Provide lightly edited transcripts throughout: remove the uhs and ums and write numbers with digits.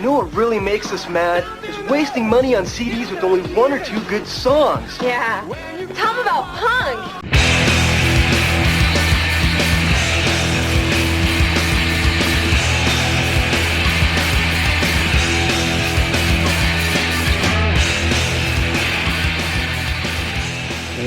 know what really makes us mad? Is wasting money on CDs with only one or two good songs. Yeah. Tell them about punk.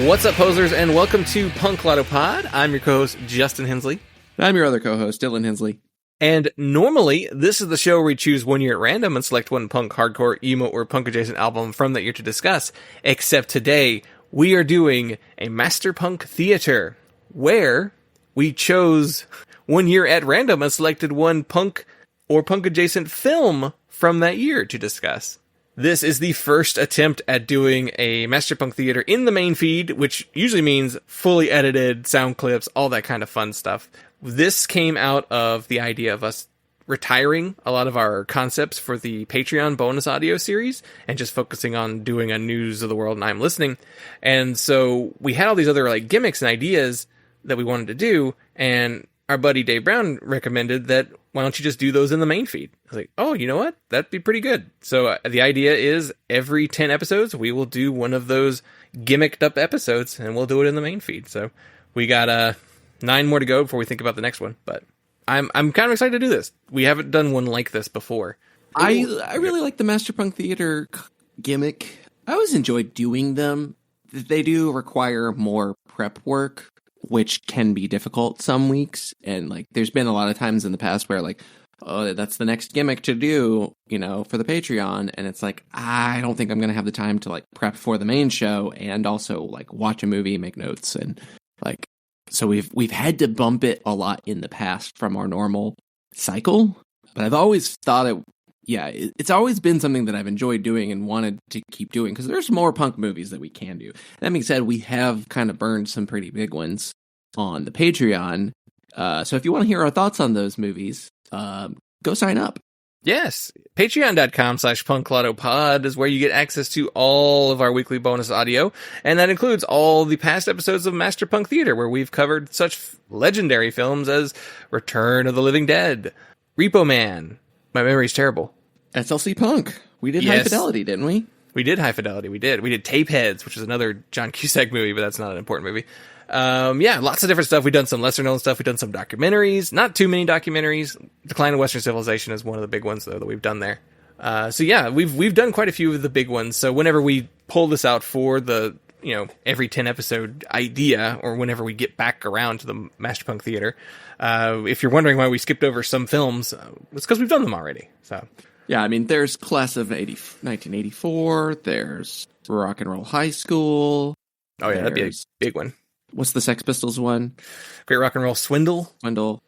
What's up, posers, and welcome to Punk Lotto Pod. I'm your co-host, Justin Hensley. I'm your other co-host, Dylan Hensley. And normally, this is the show where we choose one year at random and select one punk, hardcore, emo, or punk-adjacent album from that year to discuss. Except today, we are doing a Masterpunk Theatre, where we chose one year at random and selected one punk or punk-adjacent film from that year to discuss. This is the first attempt at doing a Masterpunk Theatre in the main feed, which usually means fully edited sound clips, all that kind of fun stuff. This came out of the idea of us retiring a lot of our concepts for the Patreon bonus audio series and just focusing on doing a news of the world and I'm listening. And so we had all these other like gimmicks and ideas that we wanted to do, and our buddy Dave Brown recommended that, why don't you just do those in the main feed? I was like, oh, you know what? That'd be pretty good. So the idea is every 10 episodes, we will do one of those gimmicked up episodes, and we'll do it in the main feed. So we got 9 more to go before we think about the next one. But I'm kind of excited to do this. We haven't done one like this before. I really like the Masterpunk Theater gimmick. I always enjoyed doing them. They do require more prep work, which can be difficult some weeks. And like, there's been a lot of times in the past where like, oh, that's the next gimmick to do, you know, for the Patreon. And it's like, I don't think I'm going to have the time to like prep for the main show and also like watch a movie, make notes. And like, so we've had to bump it a lot in the past from our normal cycle. But I've always thought it's always been something that I've enjoyed doing and wanted to keep doing, because there's more punk movies that we can do. That being said, we have kind of burned some pretty big ones on the Patreon. So if you want to hear our thoughts on those movies, go sign up. Yes. Patreon.com/punklautopod is where you get access to all of our weekly bonus audio. And that includes all the past episodes of Masterpunk Theatre, where we've covered such legendary films as Return of the Living Dead, Repo Man. My memory's terrible. SLC Punk. We did High Fidelity, didn't we? We did High Fidelity. We did Tapeheads, which is another John Cusack movie, but that's not an important movie. Lots of different stuff. We've done some lesser known stuff. We've done some documentaries, not too many documentaries. Decline of Western Civilization is one of the big ones, though, that we've done there. We've done quite a few of the big ones. So whenever we pull this out for the, every 10 episode idea, or whenever we get back around to the Masterpunk Theater, if you're wondering why we skipped over some films, it's because we've done them already. So yeah, I mean, there's Class of 1984. There's Rock and Roll High School. Oh yeah, that'd be a big one. What's the Sex Pistols one? Great Rock and Roll Swindle. There's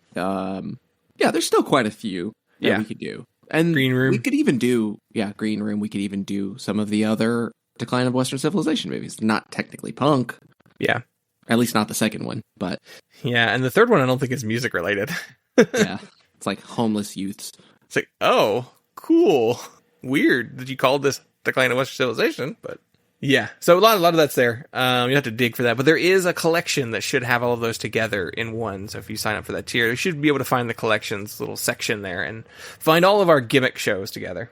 still quite a few that we could do. And Green Room. We could even do, Green Room. We could even do some of the other Decline of Western Civilization movies. Not technically punk. Yeah. At least not the second one, but... Yeah, and the third one I don't think is music related. Yeah. It's like homeless youths. It's like, oh, cool. Weird that you called this Decline of Western Civilization, but... Yeah, so a lot of that's there. You have to dig for that, but there is a collection that should have all of those together in one. So if you sign up for that tier, you should be able to find the collections little section there and find all of our gimmick shows together.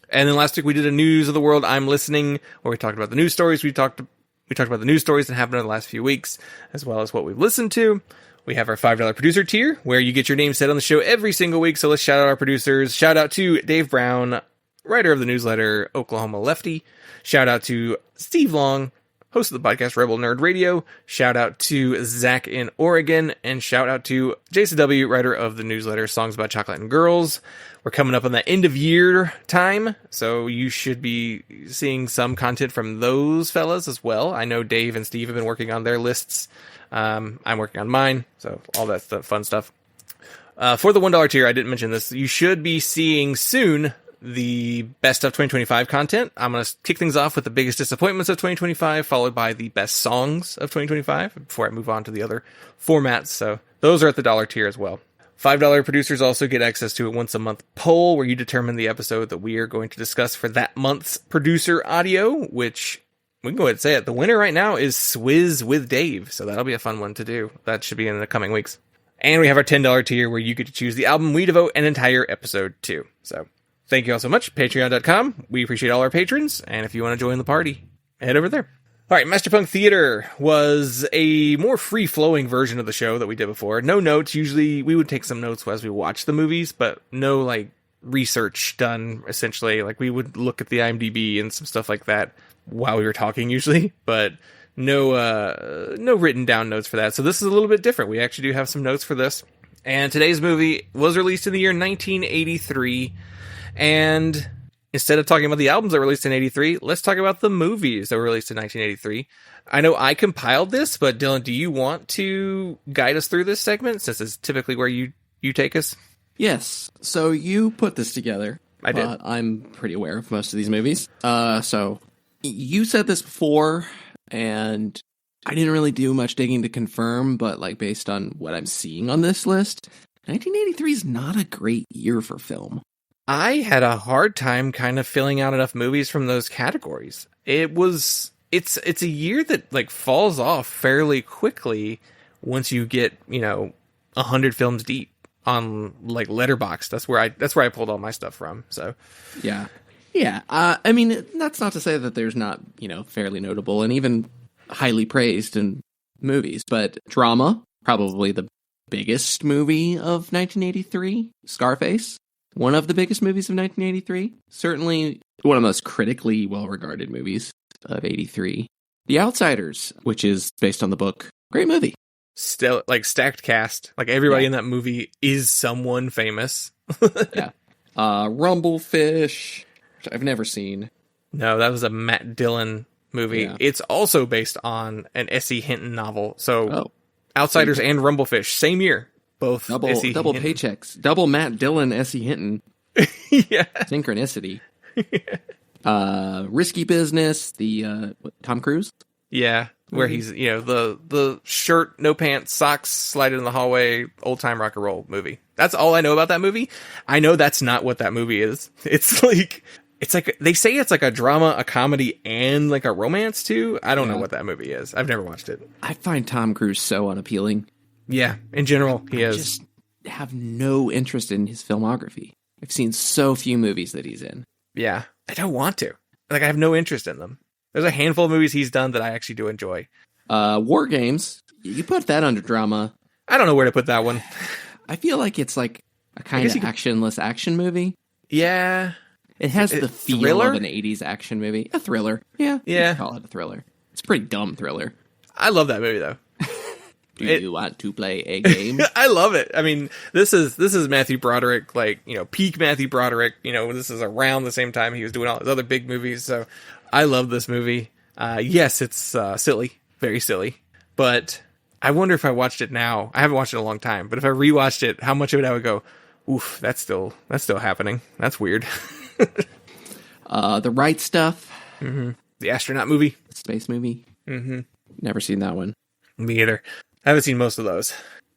And then last week we did a news of the world I'm listening, where we talked about the news stories. We talked about the news stories that happened in the last few weeks, as well as what we've listened to. We have our $5 producer tier, where you get your name said on the show every single week. So let's shout out our producers. Shout out to Dave Brown, writer of the newsletter Oklahoma Lefty. Shout out to Steve Long, host of the podcast Rebel Nerd Radio. Shout out to Zach in Oregon. And shout out to Jason W., writer of the newsletter Songs About Chocolate and Girls. We're coming up on that end of year time, so you should be seeing some content from those fellas as well. I know Dave and Steve have been working on their lists. I'm working on mine, so all that fun stuff. For the $1 tier, I didn't mention this. You should be seeing soon the best of 2025 content. I'm going to kick things off with the biggest disappointments of 2025, followed by the best songs of 2025, before I move on to the other formats. So those are at the $1 tier as well. $5 producers also get access to a once a month poll where you determine the episode that we are going to discuss for that month's producer audio, which we can go ahead and say it. The winner right now is Swizz with Dave. So that'll be a fun one to do. That should be in the coming weeks. And we have our $10 tier where you get to choose the album we devote an entire episode to. So Thank you all so much. Patreon.com. We appreciate all our patrons. And if you want to join the party, head over there. All right, Masterpunk Theatre was a more free-flowing version of the show that we did before. No notes. Usually we would take some notes as we watch the movies, but no, like, research done, essentially. Like, we would look at the IMDb and some stuff like that while we were talking, usually, but no written down notes for that. So this is a little bit different. We actually do have some notes for this. And today's movie was released in the year 1983, and instead of talking about the albums that were released in 83, let's talk about the movies that were released in 1983. I know I compiled this, but Dylan, do you want to guide us through this segment, since it's typically where you take us? Yes. So you put this together. I did. I'm pretty aware of most of these movies. So you said this before, and I didn't really do much digging to confirm, but like based on what I'm seeing on this list, 1983 is not a great year for film. I had a hard time kind of filling out enough movies from those categories. It's a year that like falls off fairly quickly once you get, 100 films deep on like Letterboxd. That's where I pulled all my stuff from. So yeah. I mean, that's not to say that there's not, fairly notable and even highly praised in movies, but drama, probably the biggest movie of 1983, Scarface. One of the biggest movies of 1983. Certainly one of the most critically well-regarded movies of 83. The Outsiders, which is based on the book. Great movie. Still, like, stacked cast. Like, everybody in that movie is someone famous. Yeah. Rumblefish, which I've never seen. No, that was a Matt Dillon movie. Yeah. It's also based on an S.E. Hinton novel. So, Outsiders and Rumblefish, same year. Both double paychecks, double Matt Dillon, S.E. Hinton. Yeah, synchronicity. Risky Business, the Tom Cruise. Yeah, where he's the shirt, no pants, socks, sliding in the hallway, old time rock and roll movie. That's all I know about that movie. I know that's not what that movie is. It's like they say it's like a drama, a comedy, and like a romance too. I don't know what that movie is. I've never watched it. I find Tom Cruise so unappealing. Yeah, in general, he is. I just have no interest in his filmography. I've seen so few movies that he's in. Yeah, I don't want to. Like, I have no interest in them. There's a handful of movies he's done that I actually do enjoy. War Games, you put that under drama. I don't know where to put that one. I feel like it's like a kind of actionless action movie. Yeah. It has the feel thriller? of an 80s action movie. A thriller. Yeah. You can call it a thriller. It's a pretty dumb thriller. I love that movie, though. Do you want to play a game? I love it. I mean, this is Matthew Broderick, like, peak Matthew Broderick. This is around the same time he was doing all his other big movies. So I love this movie. Yes, it's silly, very silly. But I wonder if I watched it now. I haven't watched it in a long time. But if I rewatched it, how much of it I would go, oof, that's still happening. That's weird. The Right Stuff. Mm-hmm. The astronaut movie. Space movie. Mm-hmm. Never seen that one. Me either. I haven't seen most of those.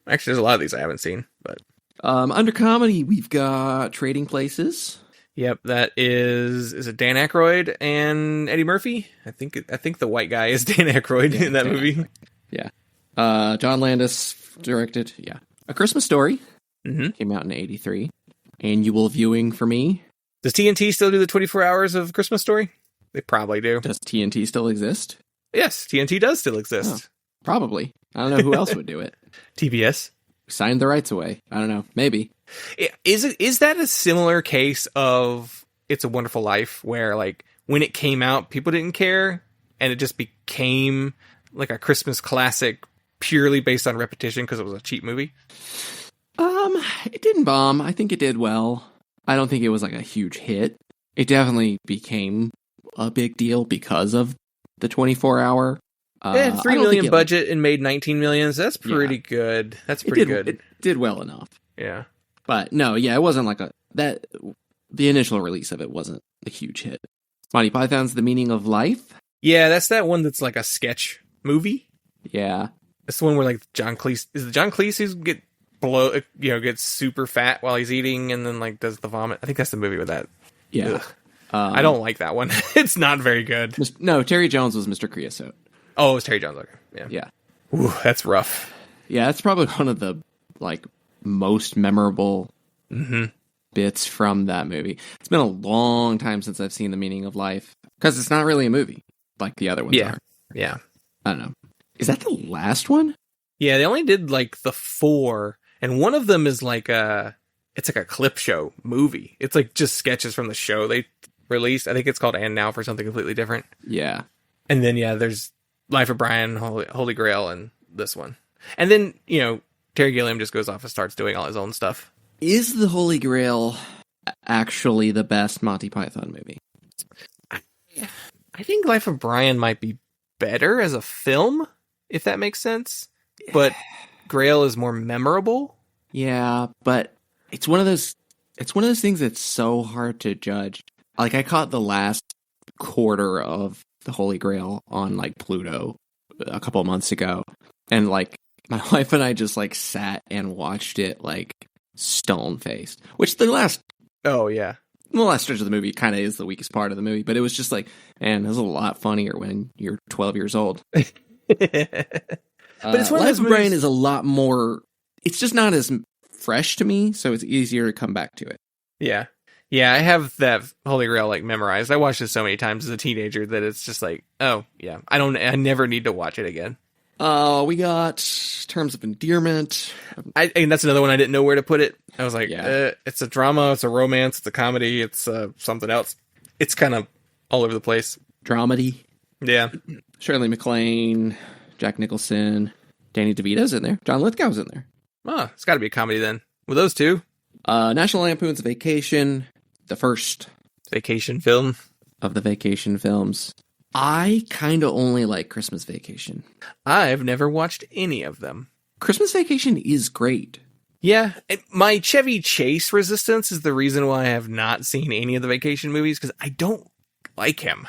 Actually, there's a lot of these I haven't seen, but under comedy, we've got Trading Places. Yep, that is it Dan Aykroyd and Eddie Murphy? I think the white guy is Dan Aykroyd in that movie. Aykroyd. Yeah. John Landis directed. Yeah. A Christmas Story. Mm-hmm. Came out in 83. Annual viewing for me. Does TNT still do the 24 hours of Christmas Story? They probably do. Does TNT still exist? Yes, TNT does still exist. Oh, probably. I don't know who else would do it. TBS. Signed the rights away. I don't know. Maybe. Is that a similar case of It's a Wonderful Life, where like when it came out, people didn't care, and it just became like a Christmas classic purely based on repetition because it was a cheap movie? It didn't bomb. I think it did well. I don't think it was like a huge hit. It definitely became a big deal because of the 24-hour. It had $3 million budget and made $19 million. So that's pretty good. That's pretty good. It did well enough. Yeah. But no, it wasn't like the initial release of it wasn't a huge hit. Monty Python's The Meaning of Life. Yeah, that's that one that's like a sketch movie. Yeah. It's the one where like John Cleese, is it John Cleese who's gets super fat while he's eating and then like does the vomit? I think that's the movie with that. Yeah. I don't like that one. It's not very good. No, Terry Jones was Mr. Creosote. Oh, it was Terry Jones. Okay. Yeah. Ooh, that's rough. Yeah, it's probably one of the like most memorable bits from that movie. It's been a long time since I've seen The Meaning of Life, because it's not really a movie like the other ones are. Yeah. I don't know. Is that the last one? Yeah, they only did like the 4, and one of them is like it's like a clip show movie. It's like just sketches from the show they released. I think it's called And Now for something completely different. Yeah. And then, there's Life of Brian, Holy Grail, and this one. And then, Terry Gilliam just goes off and starts doing all his own stuff. Is the Holy Grail actually the best Monty Python movie? I think Life of Brian might be better as a film, if that makes sense. But Grail is more memorable. Yeah, but it's one of those things that's so hard to judge. Like, I caught the last quarter of the Holy Grail on like Pluto a couple of months ago, and like my wife and I just like sat and watched it like stone faced. Which the last stretch of the movie kind of is the weakest part of the movie, but it was just like, man, this is a lot funnier when you're 12 years old. But it's one of those Brian is a lot more. It's just not as fresh to me, so it's easier to come back to it. Yeah, I have that Holy Grail like memorized. I watched it so many times as a teenager that it's just like, oh yeah, I never need to watch it again. We got Terms of Endearment. And that's another one I didn't know where to put it. I was like, it's a drama, it's a romance, it's a comedy, it's something else. It's kind of all over the place. Dramedy. Yeah. Shirley MacLaine, Jack Nicholson, Danny DeVito's in there. John Lithgow's in there. Oh, it's got to be a comedy then. With those two. National Lampoon's Vacation, the first vacation film of the vacation films. I kind of only like Christmas Vacation. I've never watched any of them. Christmas Vacation is great. Yeah, my Chevy Chase resistance is the reason why I have not seen any of the vacation movies, because I don't like him.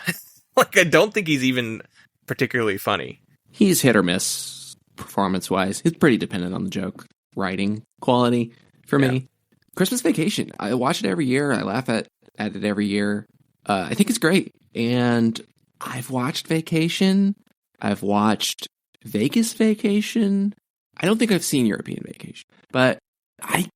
Like, I don't think he's even particularly funny. He's hit or miss, performance-wise. It's pretty dependent on the joke writing quality for me. Christmas Vacation, I watch it every year. I laugh at it every year. I think it's great. And I've watched Vacation. I've watched Vegas Vacation. I don't think I've seen European Vacation. But I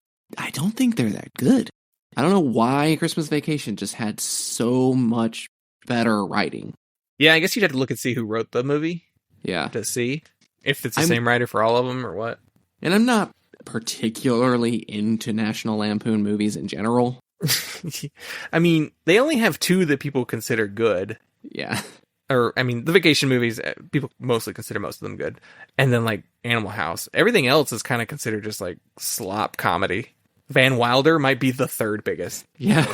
don't think they're that good. I don't know why Christmas Vacation just had so much better writing. Yeah, I guess you'd have to look and see who wrote the movie. Yeah. To see if it's the same writer for all of them or what. And I'm not particularly into National Lampoon movies in general. I mean, they only have 2 that people consider good. Yeah. Or, I mean, the vacation movies, people mostly consider most of them good. And then, like, Animal House. Everything else is kind of considered just, like, slop comedy. Van Wilder might be the 3rd biggest. Yeah.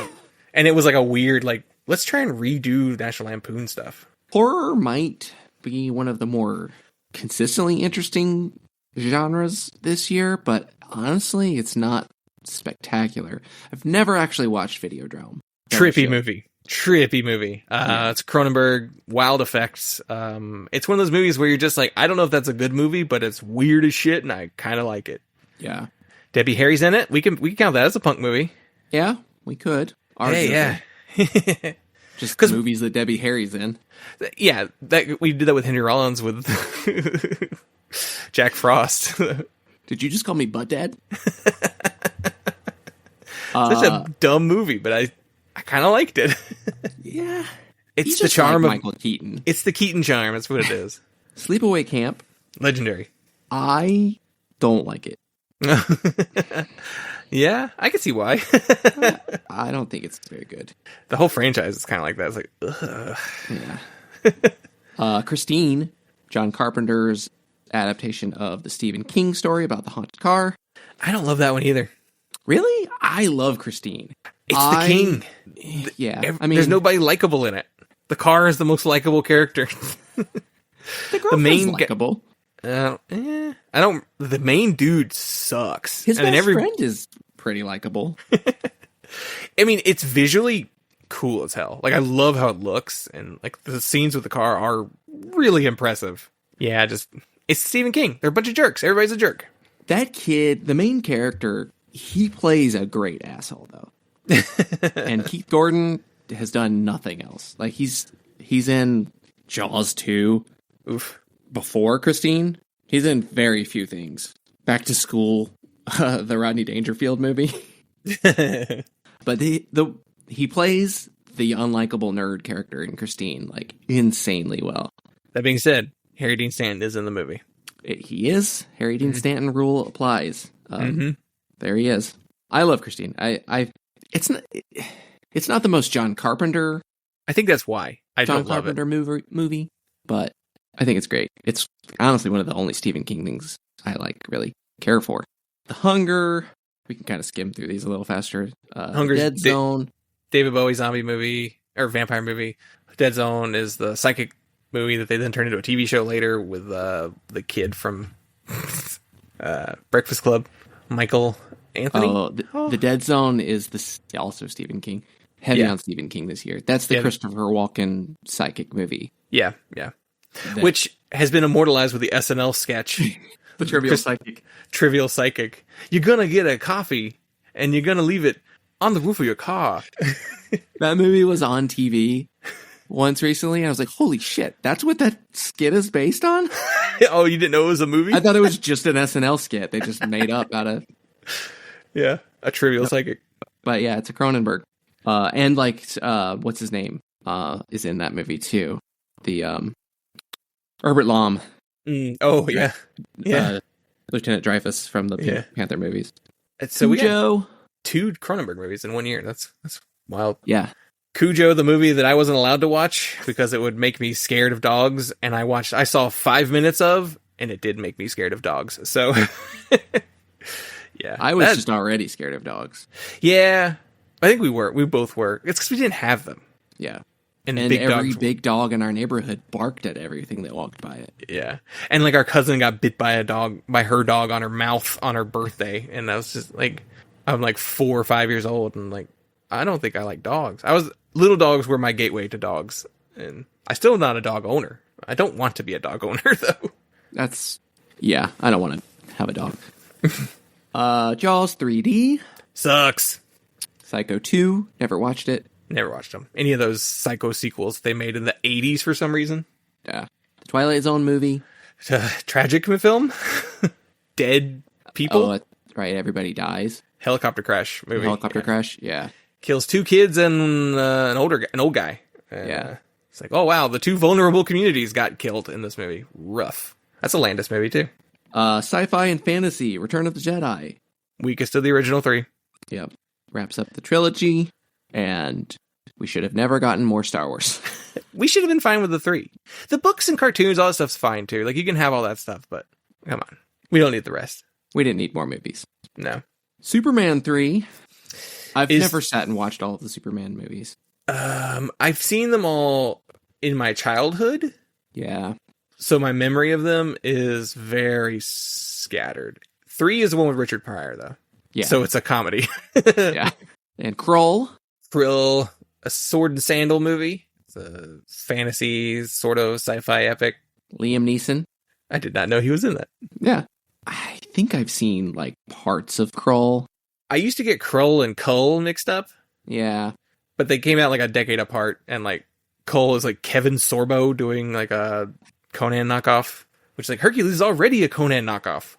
And it was, like, a weird, like, let's try and redo National Lampoon stuff. Horror might be one of the more consistently interesting genres this year, but honestly, it's not spectacular. I've never actually watched Videodrome. Trippy movie. It's Cronenberg, wild effects. It's one of those movies where you're just like, I don't know if that's a good movie, but it's weird as shit, and I kind of like it. Yeah. Debbie Harry's in it. We can count that as a punk movie. Yeah, we could. Hey, yeah. Just because movies that Debbie Harry's in. Yeah, we did that with Henry Rollins with Jack Frost. Did you just call me Butt Dad? Such a dumb movie, but I kind of liked it. Yeah. It's the charm like of Michael Keaton. It's the Keaton charm. That's what it is. Sleepaway Camp. Legendary. I don't like it. Yeah, I can see why. I don't think it's very good. The whole franchise is kind of like that. It's like, ugh. Yeah. Christine, John Carpenter's adaptation of the Stephen King story about the haunted car. I don't love that one either. Really? I love Christine. It's the King. Yeah. I mean, there's nobody likable in it. The car is the most likable character. The girlfriend's likable. I don't. The main dude sucks. His best friend is pretty likable. I mean, it's visually cool as hell. Like, I love how it looks, and like the scenes with the car are really impressive. Yeah, it's Stephen King. They're a bunch of jerks. Everybody's a jerk. That kid, the main character, he plays a great asshole though. And Keith Gordon has done nothing else. Like he's in Jaws 2. Oof. Before Christine, he's in very few things. Back to School, the Rodney Dangerfield movie. but he plays the unlikable nerd character in Christine like insanely well. That being said, Harry Dean Stanton is in the movie. He is. Harry Dean Stanton rule applies. There he is. I love Christine. It's not the most John Carpenter. I think that's why I John don't love it. Carpenter movie, but I think it's great. It's honestly one of the only Stephen King things I really care for. The Hunger. We can kind of skim through these a little faster. Hunger's Dead Zone. David Bowie zombie movie or vampire movie. Dead Zone is the psychic movie that they then turned into a TV show later with the kid from Breakfast Club, Michael Anthony. The Dead Zone is also Stephen King. Heavy on Stephen King this year. That's the Christopher Walken psychic movie. Yeah. Which has been immortalized with the SNL sketch. The Trivial Psychic. Trivial Psychic. You're gonna get a coffee and you're gonna leave it on the roof of your car. That movie was on TV once recently, and I was like, holy shit, that's what that skit is based on? Oh, you didn't know it was a movie? I thought it was just an SNL skit they just made up out of... Yeah, a Trivial Psychic. But yeah, it's a Cronenberg. And what's his name? Is in that movie too. The Herbert Lom. Oh yeah. Lieutenant Dreyfus from the Pink Panther movies. So we Cujo. got 2 Cronenberg movies in 1 year. That's wild. Yeah. Cujo, the movie that I wasn't allowed to watch because it would make me scared of dogs, and I saw 5 minutes of, and it did make me scared of dogs. So yeah. I was just already scared of dogs. Yeah. I think we both were. It's because we didn't have them. Yeah. And every big dog in our neighborhood barked at everything that walked by it. Yeah. And like our cousin got bit by her dog on her mouth on her birthday. And I was just like, I'm like 4 or 5 years old. And like, I don't think I like dogs. Little dogs were my gateway to dogs. And I'm still not a dog owner. I don't want to be a dog owner though. I don't want to have a dog. Jaws 3D. Sucks. Psycho 2. Never watched it. Never watched them. Any of those Psycho sequels they made in the 80s for some reason. Yeah. The Twilight Zone movie. Tragic film. Dead people. Oh, right. Everybody dies. Helicopter crash movie. Helicopter crash. Yeah. Kills 2 kids and an old guy. It's like, oh wow, the 2 vulnerable communities got killed in this movie. Rough. That's a Landis movie too. Sci-fi and fantasy. Return of the Jedi. Weakest of the original 3. Yep. Wraps up the trilogy. And we should have never gotten more Star Wars. We should have been fine with the 3. The books and cartoons, all that stuff's fine too. Like you can have all that stuff, but come on. We don't need the rest. We didn't need more movies. No. Superman 3. I've never sat and watched all of the Superman movies. I've seen them all in my childhood. Yeah. So my memory of them is very scattered. 3 is the one with Richard Pryor though. Yeah. So it's a comedy. Yeah. And Krull, a sword and sandal movie. It's a fantasy, sort of sci-fi epic. Liam Neeson. I did not know he was in that. Yeah. I think I've seen, like, parts of Krull. I used to get Krull and Kull mixed up. Yeah. But they came out, like, a decade apart. And, like, Kull is, like, Kevin Sorbo doing, like, a Conan knockoff. Which is like, Hercules is already a Conan knockoff.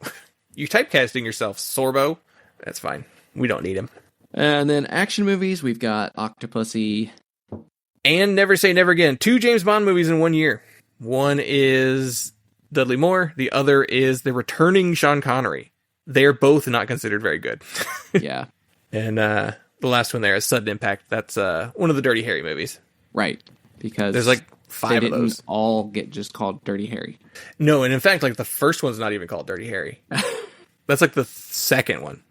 You're typecasting yourself, Sorbo. That's fine. We don't need him. And then action movies, we've got Octopussy. And Never Say Never Again. 2 James Bond movies in 1 year. One is Dudley Moore. The other is the returning Sean Connery. They're both not considered very good. Yeah. And the last one there is Sudden Impact. That's one of the Dirty Harry movies. Right. Because there's like 5 of those. All get just called Dirty Harry. No, and in fact, like the first one's not even called Dirty Harry. That's like the second one.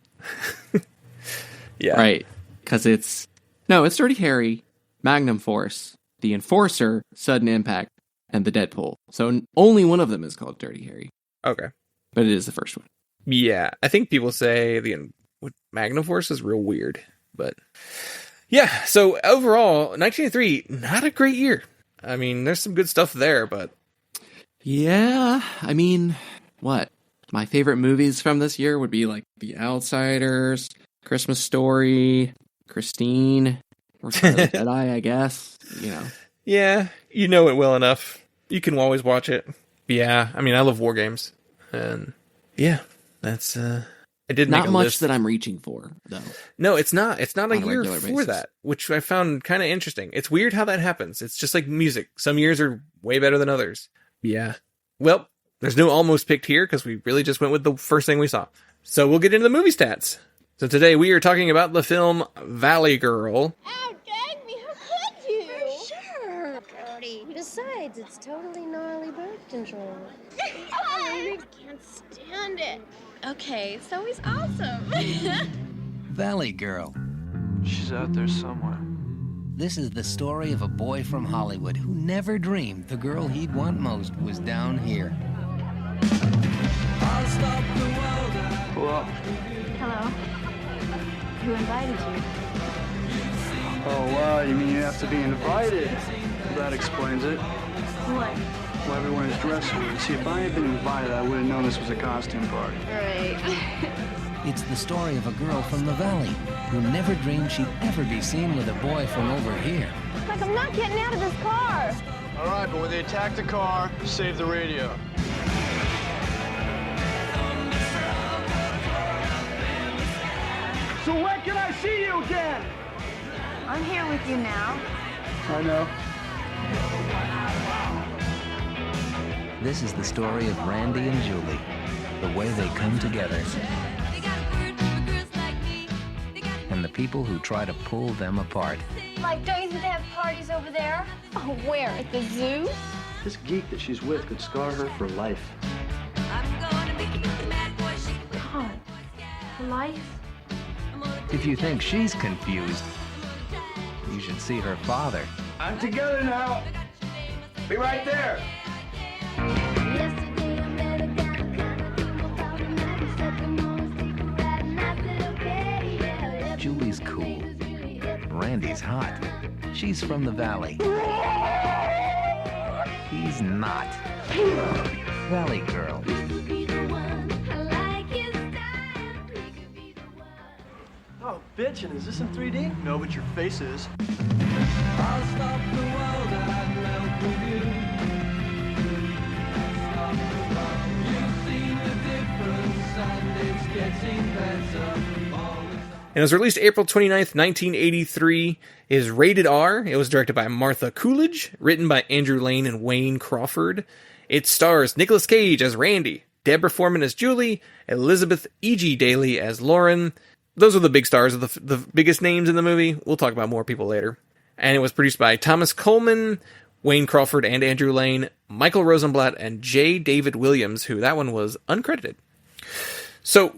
Yeah. Right. Because it's Dirty Harry, Magnum Force, The Enforcer, Sudden Impact, and the Deadpool. So only one of them is called Dirty Harry. Okay. But it is the first one. Yeah. I think people say the Magnum Force is real weird. But yeah. So overall, 1983, not a great year. I mean, there's some good stuff there, but. Yeah. I mean, what? My favorite movies from this year would be like The Outsiders, Christmas Story, Christine, Return of the Jedi, I guess. You know. Yeah, you know it well enough. You can always watch it. Yeah, I mean, I love war games, and yeah, that's I did make Not a much list. that I'm reaching for, though. No, it's not. It's not a On a year regular for basis. that, which I found kind of interesting. It's weird how that happens. It's just like music. Some years are way better than others. Yeah. Well, there's no almost picked here because we really just went with the first thing we saw. So we'll get into the movie stats. So today we are talking about the film Valley Girl. Ow, gag me, how could you? For sure, Brody. Besides, it's totally gnarly birth control. I can't stand it. Okay, so he's awesome. Valley Girl. She's out there somewhere. This is the story of a boy from Hollywood who never dreamed the girl he'd want most was down here. Hello. Hello. Who invited you? Oh, wow, you mean you have to be invited? Well, that explains it. What? Well, everyone is dressed weird. See, if I had been invited, I would have known this was a costume party. Right. It's the story of a girl from the valley who never dreamed she'd ever be seen with a boy from over here. Like, I'm not getting out of this car. All right, but when they attack the car, save the radio. So when can I see you again? I'm here with you now. I know. This is the story of Randy and Julie, the way they come together, and the people who try to pull them apart. Like, don't you think they have parties over there? Oh, where? At the zoo? This geek that she's with could scar her for life. God. Life? If you think she's confused, you should see her father. I'm together now. Be right there. Julie's cool. Randy's hot. She's from the valley. He's not. Valley Girl. Oh, bitch, and is this in 3D? No, but your face is. And it was released April 29th, 1983. It is rated R. It was directed by Martha Coolidge, written by Andrew Lane and Wayne Crawford. It stars Nicolas Cage as Randy, Deborah Foreman as Julie, Elizabeth E.G. Daly as Lauren. Those are the big stars of the biggest names in the movie. We'll talk about more people later. And it was produced by Thomas Coleman, Wayne Crawford and Andrew Lane, Michael Rosenblatt, and J. David Williams, who that one was uncredited. So,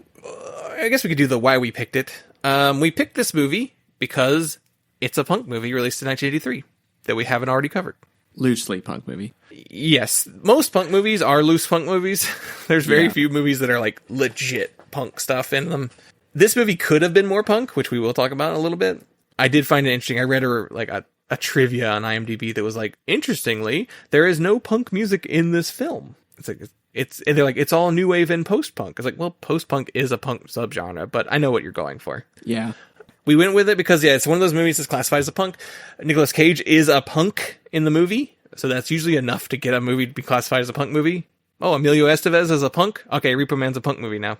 I guess we could do the why we picked it. We picked this movie because it's a punk movie released in 1983 that we haven't already covered. Loosely punk movie. Yes, most punk movies are loose punk movies. There's very few movies that are like legit punk stuff in them. This movie could have been more punk, which we will talk about in a little bit. I did find it interesting. I read a trivia on IMDb that was like, interestingly, there is no punk music in this film. And they're like, it's all new wave and post-punk. It's like, well, post-punk is a punk subgenre, but I know what you're going for. Yeah. We went with it because, it's one of those movies that's classified as a punk. Nicolas Cage is a punk in the movie, so that's usually enough to get a movie to be classified as a punk movie. Oh, Emilio Estevez is a punk? Okay, Repo Man's a punk movie now.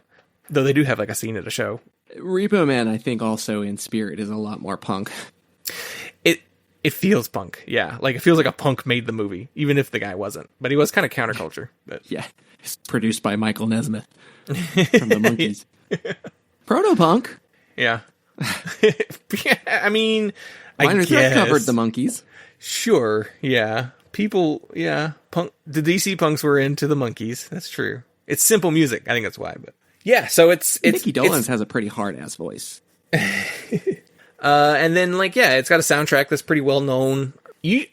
Though they do have like a scene at a show. Repo Man, I think, also in spirit is a lot more punk. It feels punk, yeah. Like, it feels like a punk made the movie, even if the guy wasn't. But he was kind of counterculture. But. Yeah. It's produced by Michael Nesmith from the Monkees. Proto-punk. Yeah. I mean, Minor I Threat guess. covered the Monkees. Sure, yeah. People, yeah. Punk. The DC punks were into the Monkees. That's true. It's simple music. I think that's why. But yeah, so it's Mickey Dolenz has a pretty hard-ass voice. And then, it's got a soundtrack that's pretty well known.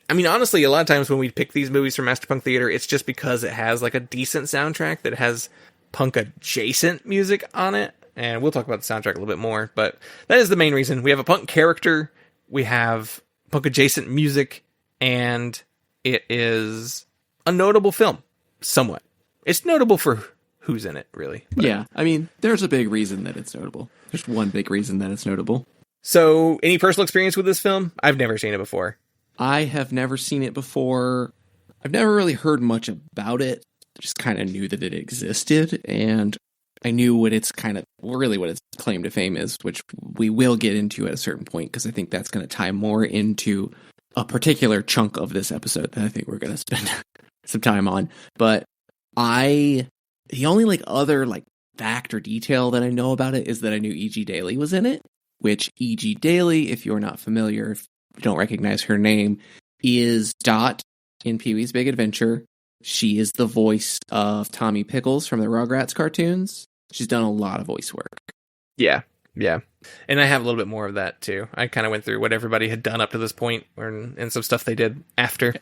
Honestly, a lot of times when we pick these movies from Masterpunk Theatre, it's just because it has like a decent soundtrack that has punk adjacent music on it. And we'll talk about the soundtrack a little bit more, but that is the main reason. We have a punk character, we have punk adjacent music, and it is a notable film, somewhat. It's notable for who's in it, really. But. Yeah, there's a big reason that it's notable. There's one big reason that it's notable. So, any personal experience with this film? I've never seen it before. I have never seen it before. I've never really heard much about it. I just kind of knew that it existed, and I knew what its what its claim to fame is, which we will get into at a certain point, because I think that's going to tie more into a particular chunk of this episode that I think we're going to spend some time on. But the only other fact or detail that I know about it is that I knew E.G. Daily was in it, which E.G. Daily, if you're not familiar, if you don't recognize her name, is Dot in Pee-wee's Big Adventure. She is the voice of Tommy Pickles from the Rugrats cartoons. She's done a lot of voice work. Yeah. And I have a little bit more of that, too. I kind of went through what everybody had done up to this point and some stuff they did after.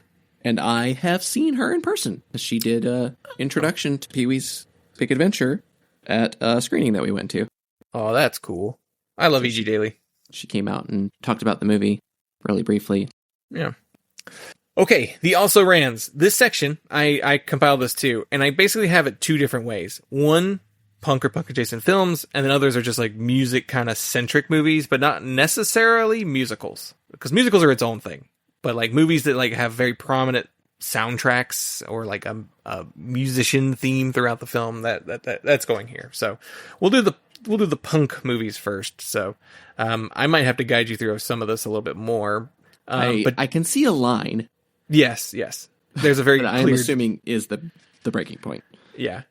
And I have seen her in person. She did introduction to Pee-wee's Big Adventure at a screening that we went to. Oh, that's cool. I love E.G. Daily. She came out and talked about the movie really briefly. Yeah. Okay, the also rans. This section, I compiled this too, and I basically have it two different ways. One, punk or punk adjacent films, and then others are just music kind of centric movies, but not necessarily musicals, because musicals are its own thing. But movies that have very prominent soundtracks or a musician theme throughout the film, that's going here. So we'll do the punk movies first. So I might have to guide you through some of this a little bit more. But I can see a line. Yes. There's a very that I'm assuming is the breaking point. Yeah.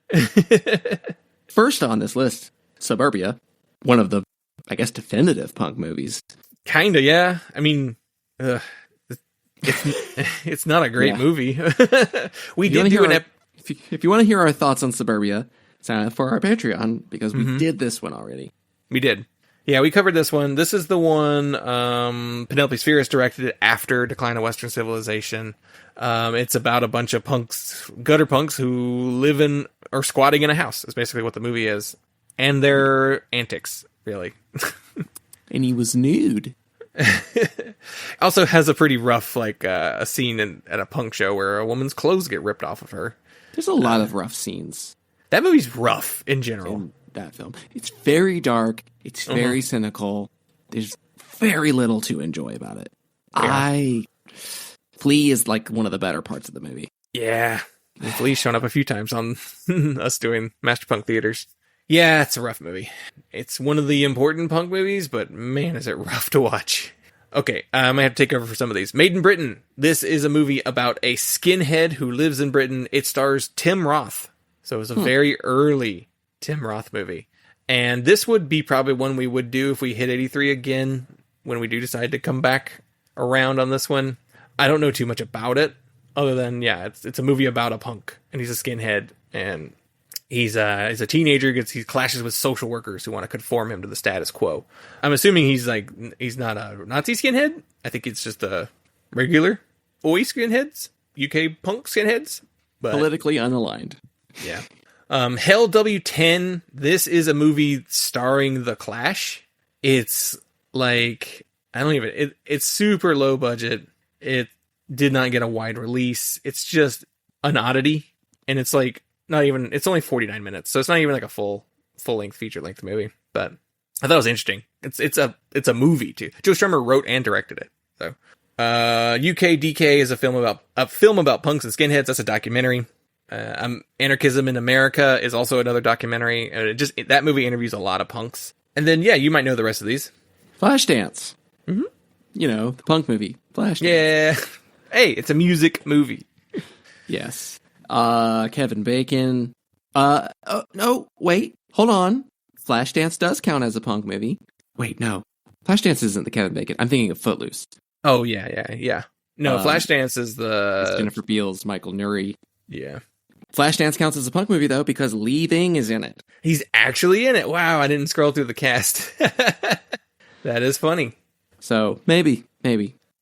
First on this list, Suburbia, one of the, I guess, definitive punk movies. Kinda, yeah. I mean, it's not a great movie. We did do if you want to hear our thoughts on Suburbia, sign up for our Patreon, because we did this one already. We did. Yeah, we covered this one. This is the one Penelope Spheeris directed it after Decline of Western Civilization. It's about a bunch of gutter punks who live in or squatting in a house. Is basically what the movie is, and their antics, really. And he was nude. Also has a pretty rough a scene at a punk show where a woman's clothes get ripped off of her. There's a lot of rough scenes. That movie's rough in general. In that film, it's very dark. It's very cynical. There's very little to enjoy about it. Yeah. Flea is one of the better parts of the movie. Yeah. Flea's shown up a few times on us doing Masterpunk Theaters. Yeah, it's a rough movie. It's one of the important punk movies, but man, is it rough to watch. Okay, I might have to take over for some of these. Made in Britain. This is a movie about a skinhead who lives in Britain. It stars Tim Roth. So it was a very early Tim Roth movie. And this would be probably one we would do if we hit 83 again, when we do decide to come back around on this one. I don't know too much about it, other than, it's a movie about a punk, and he's a skinhead, and he's a teenager, he clashes with social workers who want to conform him to the status quo. I'm assuming he's not a Nazi skinhead. I think it's just a regular Oi skinheads, UK punk skinheads. But politically unaligned. Yeah. Hell W10. This is a movie starring The Clash. It's it's super low budget. It did not get a wide release. It's just an oddity. And it's it's only 49 minutes. So it's not even a full length feature length movie. But I thought it was interesting. It's a movie too. Joe Strummer wrote and directed it. So, UK DK is a film about punks and skinheads. That's a documentary. Anarchism in America is also another documentary. That movie interviews a lot of punks. And then, you might know the rest of these. Flashdance. Mm-hmm. The punk movie. Flashdance. Yeah. Hey, it's a music movie. Yes. Kevin Bacon. No, wait. Hold on. Flashdance does count as a punk movie. Wait, no. Flashdance isn't the Kevin Bacon. I'm thinking of Footloose. Oh, yeah. No, Flashdance is it's Jennifer Beals, Michael Nuri. Yeah. Flashdance counts as a punk movie, though, because Lee Ving is in it. He's actually in it. Wow, I didn't scroll through the cast. That is funny. So, maybe,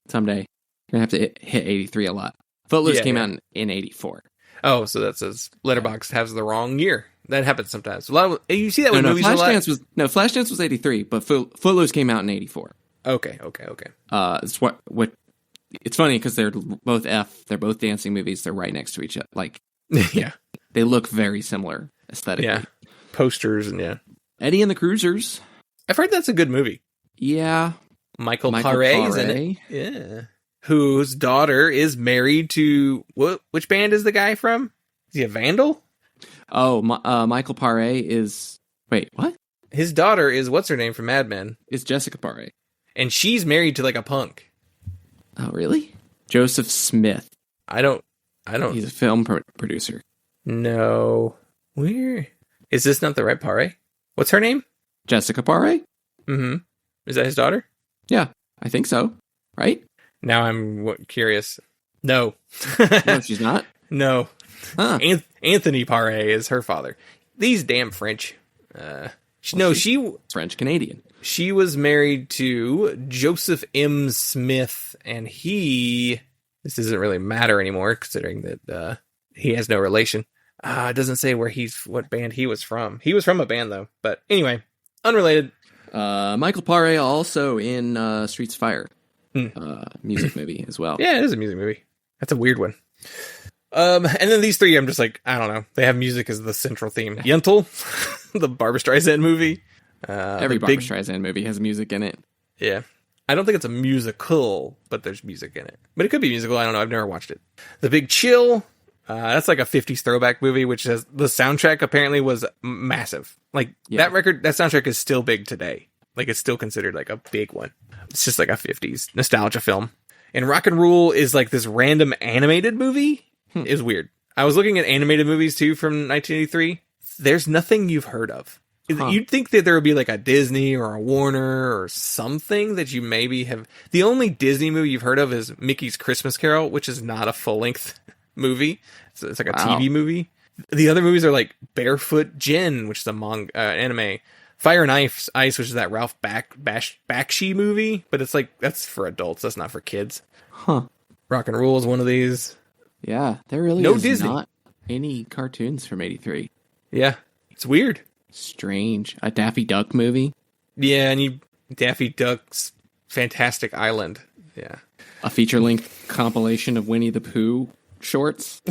someday. You're going to have to hit 83 a lot. Footloose came out in 84. Oh, so that says Letterboxd has the wrong year. That happens sometimes. You see that with movies a lot. Flashdance was 83, but Footloose came out in 84. Okay. It's funny because they're both They're both dancing movies. They're right next to each other. Yeah. They look very similar aesthetically. Yeah. Posters and Eddie and the Cruisers. I've heard that's a good movie. Yeah. Michael Paré is in it. Yeah. Whose daughter is married to which band is the guy from? Is he a Vandal? Oh, Michael Paré is... Wait, what? His daughter is, what's her name from Mad Men? Is Jessica Paré. And she's married to like a punk. Oh, really? Joseph Smith. I don't. He's a film producer. No. Where? Is this not the right Paré? What's her name? Jessica Paré? Mm-hmm. Is that his daughter? Yeah, I think so. Right? Now I'm curious. No. No, she's not? No. Huh. Anthony Paré is her father. These damn French. She French-Canadian. She was married to Joseph M. Smith, and this doesn't really matter anymore, considering that he has no relation. It doesn't say what band he was from. He was from a band, though. But anyway, unrelated. Michael Paré also in Streets of Fire. Music movie as well. Yeah, it is a music movie. That's a weird one. And then these three, I'm just like, I don't know. They have music as the central theme. Yentl, the Barbra Streisand movie. Every Barbra Streisand movie has music in it. Yeah. I don't think it's a musical, but there's music in it. But it could be musical. I don't know. I've never watched it. The Big Chill. That's like a 50s throwback movie, which says the soundtrack apparently was massive. Like that soundtrack is still big today. Like it's still considered like a big one. It's just like a 50s nostalgia film. And Rock and Rule is like this random animated movie. It was weird. I was looking at animated movies too from 1983. There's nothing you've heard of. You'd think that there would be like a Disney or a Warner or something that you maybe have. The only Disney movie you've heard of is Mickey's Christmas Carol, which is not a full-length movie. So it's like a TV movie. The other movies are like Barefoot Gen, which is a anime. Fire and Ice, which is that Ralph Bakshi movie, but it's like that's for adults. That's not for kids. Huh. Rock and Rule is one of these. Yeah, there really no is Disney. Not any cartoons from '83. Yeah, it's weird. Strange. A Daffy Duck movie. Yeah, and Daffy Duck's Fantastic Island. Yeah. A feature-length compilation of Winnie the Pooh shorts.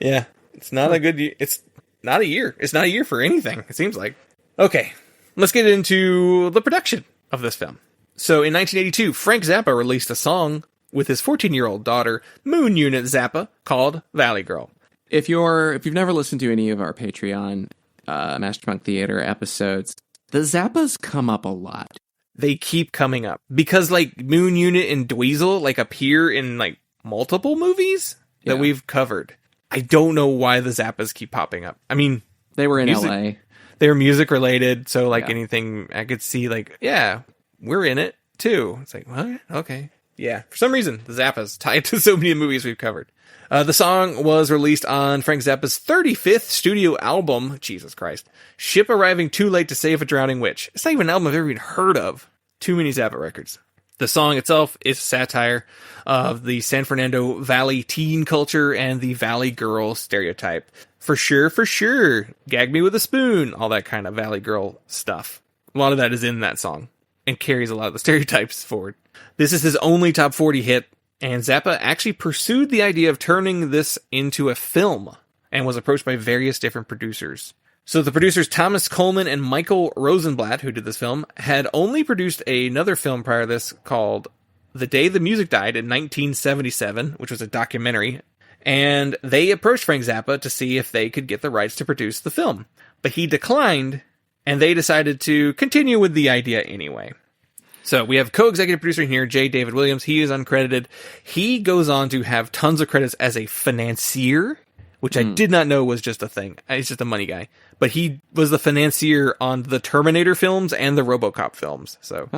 Yeah, it's not a good. It's not a year. It's not a year for anything. It seems like. Okay, let's get into the production of this film. So in 1982, Frank Zappa released a song with his 14-year-old daughter, Moon Unit Zappa, called Valley Girl. If you've never listened to any of our Patreon Masterpunk Theatre episodes, the Zappas come up a lot. They keep coming up because like Moon Unit and Dweezil like appear in like multiple movies that we've covered. I don't know why the Zappas keep popping up. I mean, they were in LA. They were music related, so like anything I could see like, yeah, we're in it too. It's like, what? Okay. Yeah, for some reason, the Zappas tied to so many movies we've covered. The song was released on Frank Zappa's 35th studio album, Jesus Christ, Ship Arriving Too Late to Save a Drowning Witch. It's not even an album I've ever even heard of. Too many Zappa records. The song itself is satire of the San Fernando Valley teen culture and the Valley Girl stereotype. For sure, gag me with a spoon, all that kind of Valley Girl stuff. A lot of that is in that song and carries a lot of the stereotypes forward. This is his only top 40 hit, and Zappa actually pursued the idea of turning this into a film and was approached by various different producers. So the producers Thomas Coleman and Michael Rosenblatt, who did this film, had only produced another film prior to this called The Day the Music Died in 1977, which was a documentary, and they approached Frank Zappa to see if they could get the rights to produce the film. But he declined, and they decided to continue with the idea anyway. So we have co-executive producer here, J. David Williams. He is uncredited. He goes on to have tons of credits as a financier, which I did not know was just a thing. He's just a money guy. But he was the financier on the Terminator films and the RoboCop films. So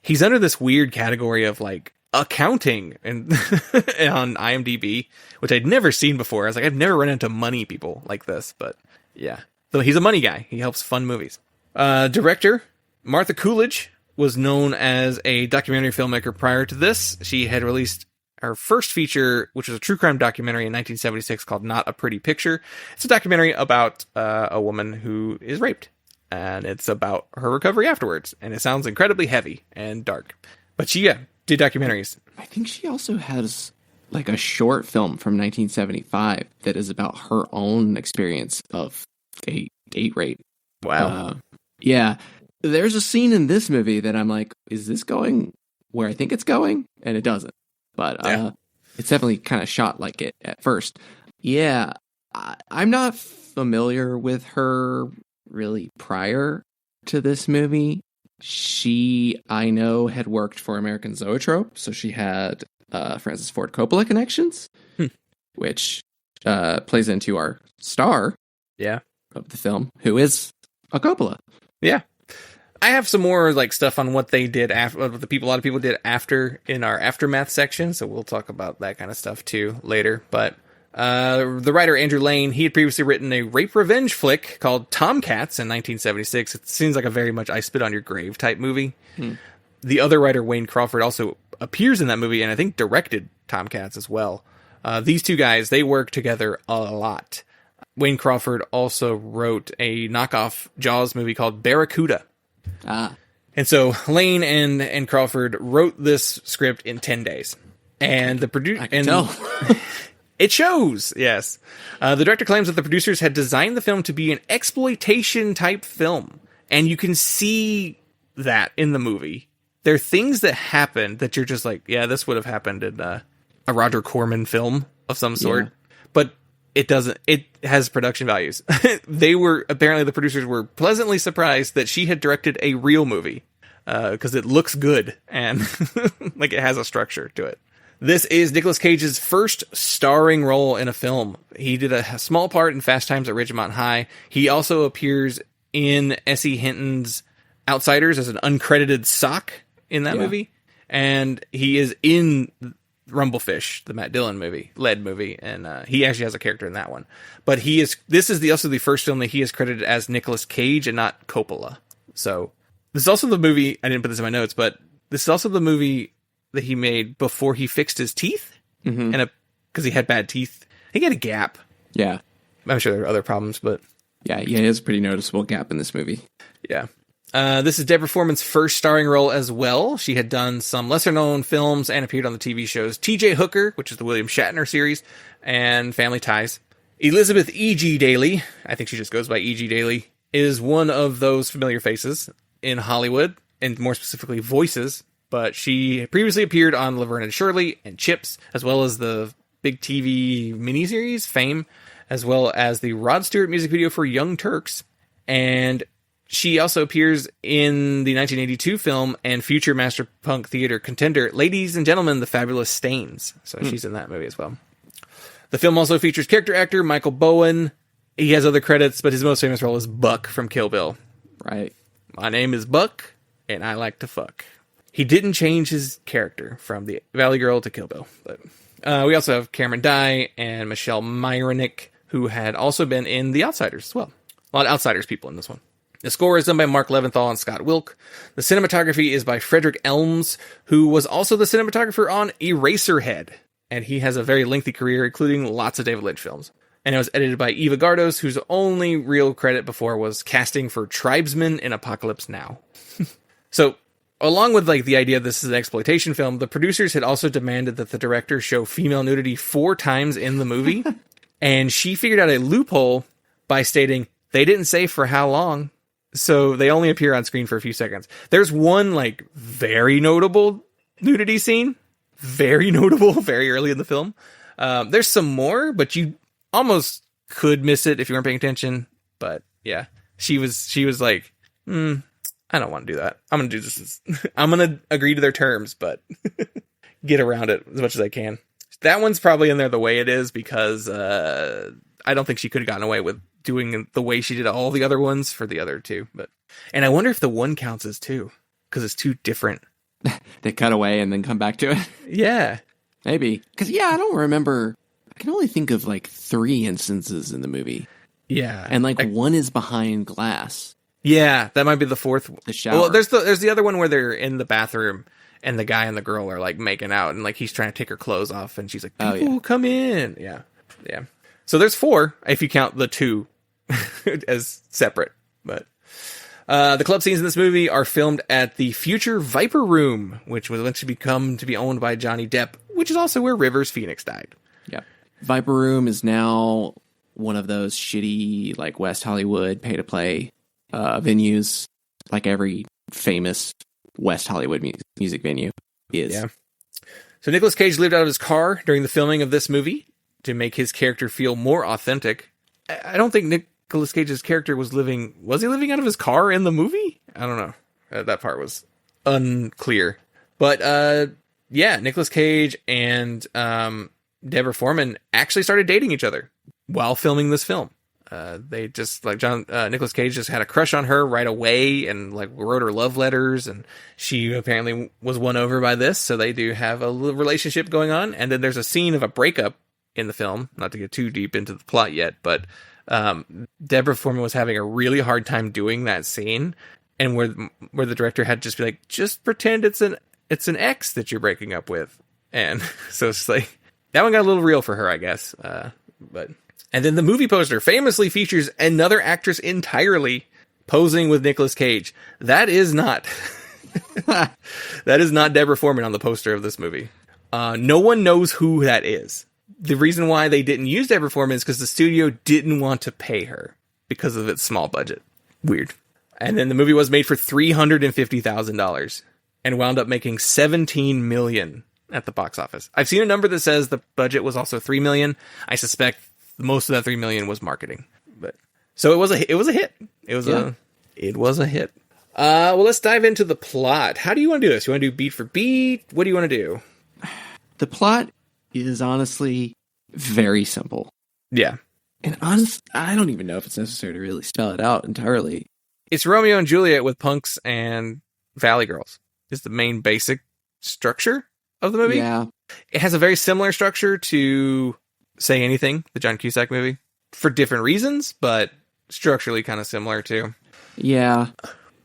he's under this weird category of like accounting and on IMDb, which I'd never seen before. I was like, I've never run into money people like this. But yeah, so he's a money guy. He helps fund movies. Director Martha Coolidge was known as a documentary filmmaker prior to this. She had released her first feature, which was a true crime documentary in 1976 called Not a Pretty Picture. It's a documentary about a woman who is raped, and it's about her recovery afterwards. And it sounds incredibly heavy and dark. But she, did documentaries. I think she also has like a short film from 1975 that is about her own experience of date rape. Wow. Yeah. There's a scene in this movie that I'm like, is this going where I think it's going? And it doesn't. But it's definitely kind of shot like it at first. Yeah. I'm not familiar with her really prior to this movie. She, I know, had worked for American Zoetrope, so she had Francis Ford Coppola connections, which plays into our star of the film, who is a Coppola. Yeah. I have some more like stuff on what they did after, what a lot of people did after in our aftermath section, so we'll talk about that kind of stuff too later. But the writer Andrew Lane, he had previously written a rape revenge flick called Tomcats in 1976. It seems like a very much I Spit on Your Grave type movie. The other writer, Wayne Crawford, also appears in that movie and I think directed Tomcats as well. These two guys, they work together a lot. Wayne Crawford also wrote a knockoff Jaws movie called Barracuda. And so Lane and Crawford wrote this script in 10 days. And the producer... It shows, yes. The director claims that the producers had designed the film to be an exploitation-type film. And you can see that in the movie. There are things that happen that you're just like, yeah, this would have happened in a Roger Corman film of some sort. Yeah. But it doesn't. It has production values. Apparently the producers were pleasantly surprised that she had directed a real movie. Because it looks good and like it has a structure to it. This is Nicolas Cage's first starring role in a film. He did a small part in Fast Times at Ridgemont High. He also appears in S.E. Hinton's Outsiders as an uncredited sock in that movie. And he is in Rumblefish, the Matt Dillon movie, Lead movie, and he actually has a character in that one. But this is also the first film that he is credited as Nicolas Cage and not Coppola. So this is also the movie, I didn't put this in my notes, but this is also the movie that he made before he fixed his teeth, and because he had bad teeth. He had a gap. Yeah. I'm sure there are other problems, but... Yeah, he has a pretty noticeable gap in this movie. Yeah. This is Deborah Foreman's first starring role as well. She had done some lesser-known films and appeared on the TV shows T.J. Hooker, which is the William Shatner series, and Family Ties. Elizabeth E.G. Daly, I think she just goes by E.G. Daly, is one of those familiar faces in Hollywood, and more specifically voices. But she previously appeared on Laverne and Shirley and Chips, as well as the big TV miniseries Fame, as well as the Rod Stewart music video for Young Turks. And she also appears in the 1982 film and future Masterpunk Theatre contender, Ladies and Gentlemen, The Fabulous Stains. So she's in that movie as well. The film also features character actor Michael Bowen. He has other credits, but his most famous role is Buck from Kill Bill. Right. My name is Buck, and I like to fuck. He didn't change his character from the Valley Girl to Kill Bill. But we also have Cameron Dye and Michelle Myronick, who had also been in The Outsiders as well. A lot of Outsiders people in this one. The score is done by Mark Leventhal and Scott Wilk. The cinematography is by Frederick Elms, who was also the cinematographer on Eraserhead. And he has a very lengthy career, including lots of David Lynch films. And it was edited by Eva Gardos, whose only real credit before was casting for Tribesmen in Apocalypse Now. So... along with like the idea this is an exploitation film, the producers had also demanded that the director show female nudity 4 times in the movie. And she figured out a loophole by stating they didn't say for how long. So they only appear on screen for a few seconds. There's one like very notable nudity scene. Very notable, very early in the film. There's some more, but you almost could miss it if you weren't paying attention. But yeah, she was like, I don't want to do that. I'm going to do this. I'm going to agree to their terms, but get around it as much as I can. That one's probably in there the way it is because I don't think she could have gotten away with doing the way she did all the other ones for the other two. And I wonder if the one counts as 2 because it's 2 different. They cut away and then come back to it? Yeah. Maybe. Because, I don't remember. I can only think of like 3 instances in the movie. Yeah. And like one is behind glass. Yeah, that might be the 4th. The shower. Well, there's the other one where they're in the bathroom and the guy and the girl are like making out and like he's trying to take her clothes off and she's like, "People, come in." Yeah. So there's 4 if you count the 2 as separate. But the club scenes in this movie are filmed at the future Viper Room, which will eventually become to be owned by Johnny Depp, which is also where Rivers Phoenix died. Yeah. Viper Room is now one of those shitty like West Hollywood pay-to-play venues, like every famous West Hollywood music venue is. Yeah. So Nicolas Cage lived out of his car during the filming of this movie. to make his character feel more authentic. I don't think Nicolas Cage's character was he living out of his car in the movie? I don't know. That part was unclear. But, Nicolas Cage and Deborah Foreman actually started dating each other while filming this film. They just, like, Nicolas Cage just had a crush on her right away and, like, wrote her love letters, and she apparently was won over by this, so they do have a little relationship going on. And then there's a scene of a breakup in the film, not to get too deep into the plot yet, but Deborah Foreman was having a really hard time doing that scene, and where the director had to just be like, just pretend it's an ex that you're breaking up with. And so it's like, that one got a little real for her, I guess. And then the movie poster famously features another actress entirely posing with Nicolas Cage. That is not Deborah Foreman on the poster of this movie. No one knows who that is. The reason why they didn't use Deborah Foreman is because the studio didn't want to pay her because of its small budget. Weird. And then the movie was made for $350,000 and wound up making $17 million at the box office. I've seen a number that says the budget was also $3 million. I suspect most of that $3 million was marketing. But so it was a hit. It was a hit. Well, let's dive into the plot. How do you want to do this? You want to do beat for beat? What do you want to do? The plot is honestly very simple. Yeah. And I don't even know if it's necessary to really spell it out entirely. It's Romeo and Juliet with punks and Valley Girls is the main basic structure of the movie. Yeah. It has a very similar structure to Say Anything, the John Cusack movie, for different reasons, but structurally kind of similar too. Yeah.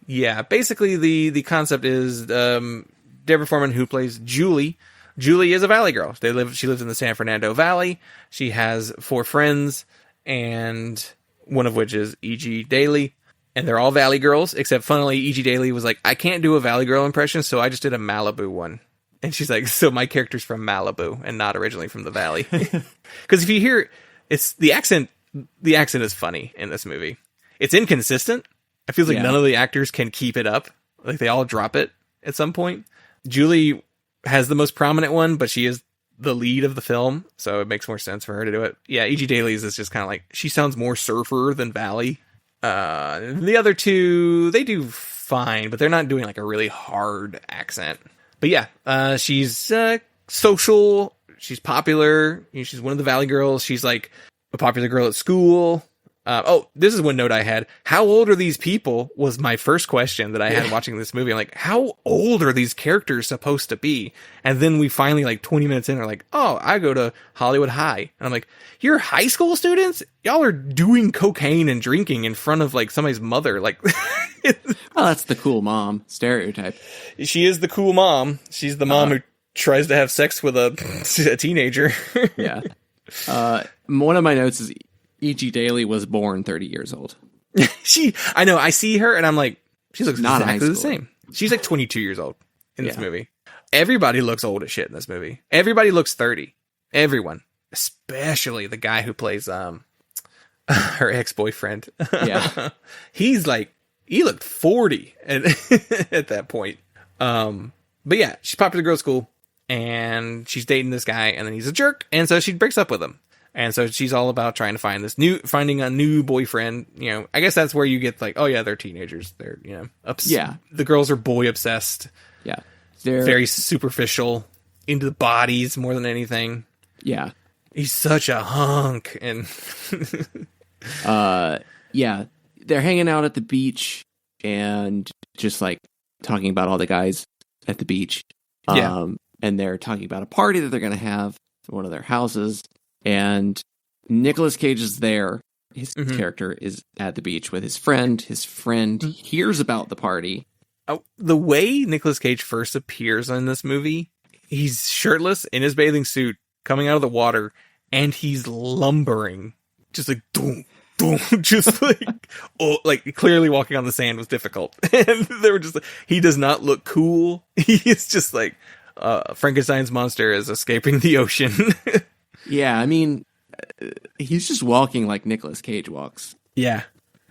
Yeah. Basically, the concept is Deborah Foreman, who plays Julie. Julie is a Valley Girl. She lives in the San Fernando Valley. She has 4 friends, and one of which is E.G. Daily. And they're all Valley Girls, except funnily, E.G. Daily was like, I can't do a Valley Girl impression, so I just did a Malibu one. And she's like, so my character's from Malibu and not originally from the Valley. Because if you hear, it's the accent is funny in this movie. It's inconsistent. It feels like none of the actors can keep it up. Like they all drop it at some point. Julie has the most prominent one, but she is the lead of the film, so it makes more sense for her to do it. Yeah, E.G. Daly's is just kind of like, she sounds more surfer than Valley. The other two, they do fine, but they're not doing like a really hard accent. But yeah, she's social, she's popular, she's one of the Valley Girls, she's like a popular girl at school. This is one note I had. How old are these people was my first question that I had watching this movie. I'm like, how old are these characters supposed to be? And then we finally, like 20 minutes in, are like, oh, I go to Hollywood High. And I'm like, you're high school students? Y'all are doing cocaine and drinking in front of like somebody's mother. Like, well, that's the cool mom stereotype. She is the cool mom. She's the mom who tries to have sex with a teenager. Yeah. One of my notes is E.G. Daily was born 30 years old. I know, I see her and I'm like, she looks not exactly the same. She's like 22 years old in this movie. Everybody looks old as shit in this movie. Everybody looks 30. Everyone. Especially the guy who plays her ex-boyfriend. Yeah. He's like, he looked 40 at that point. But yeah, she's popular girl at school and she's dating this guy and then he's a jerk. And so she breaks up with him. And so she's all about trying to finding a new boyfriend. You know, I guess that's where you get like, oh yeah, they're teenagers. They're, you know, the girls are boy obsessed. Yeah. They're very superficial, into the bodies more than anything. Yeah. He's such a hunk. And yeah, they're hanging out at the beach and just like talking about all the guys at the beach. And they're talking about a party that they're going to have at one of their houses. And Nicolas Cage is there. His character is at the beach with his friend. His friend hears about the party. The way Nicolas Cage first appears in this movie, he's shirtless in his bathing suit coming out of the water and he's lumbering. Just like, boom, boom, just like clearly walking on the sand was difficult. And they were just like, he does not look cool. He is just like Frankenstein's monster is escaping the ocean. Yeah, I mean, he's just walking like Nicolas Cage walks. Yeah.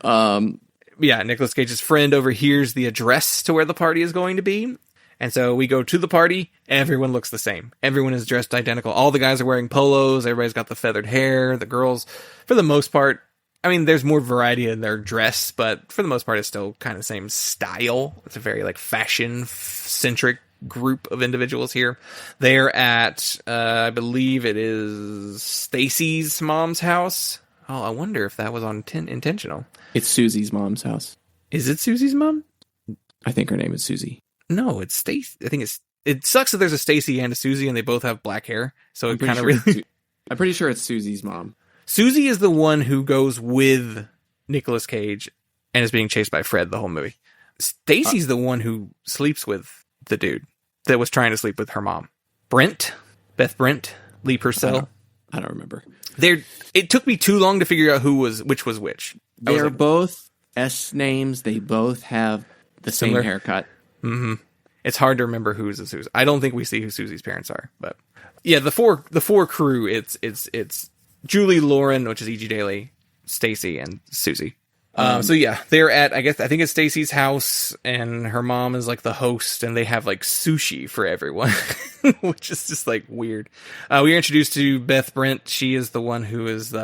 Yeah, Nicolas Cage's friend overhears the address to where the party is going to be. And so we go to the party. Everyone looks the same. Everyone is dressed identical. All the guys are wearing polos. Everybody's got the feathered hair. The girls, for the most part, I mean, there's more variety in their dress, but for the most part, it's still kind of the same style. It's a very like fashion-centric group of individuals here. They're at, I believe it is Stacy's mom's house. Oh, I wonder if that was intentional. It's Susie's mom's house. Is it Susie's mom? I think her name is Susie. No, it's Stacy. I think it sucks that there's a Stacy and a Susie and they both have black hair. So it kind of really... I'm pretty sure it's Susie's mom. Susie is the one who goes with Nicolas Cage and is being chased by Fred the whole movie. Stacy's the one who sleeps with the dude that was trying to sleep with her mom. Beth Brent, Lee Purcell. I don't remember. It took me too long to figure out which was which. They're both S names. They both have the same haircut. Mm-hmm. It's hard to remember who's whose. I don't think we see who Susie's parents are, but yeah, the four crew. It's Julie, Lauren, which is E.G. Daily, Stacy, and Susie. So yeah, they're at, I think it's Stacy's house, and her mom is like the host, and they have like sushi for everyone, which is just like weird. We are introduced to Beth Brent. She is the one who is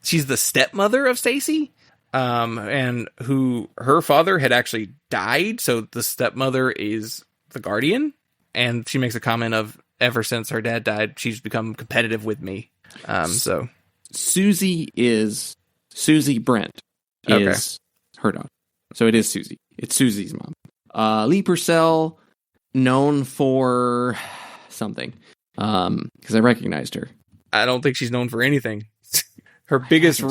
she's the stepmother of Stacy, and who her father had actually died. So the stepmother is the guardian, and she makes a comment of, ever since her dad died, she's become competitive with me. So Susie Brent is her dog. So it is Susie. It's Susie's mom. Lee Purcell, known for something. Because I recognized her. I don't think she's known for anything. Her biggest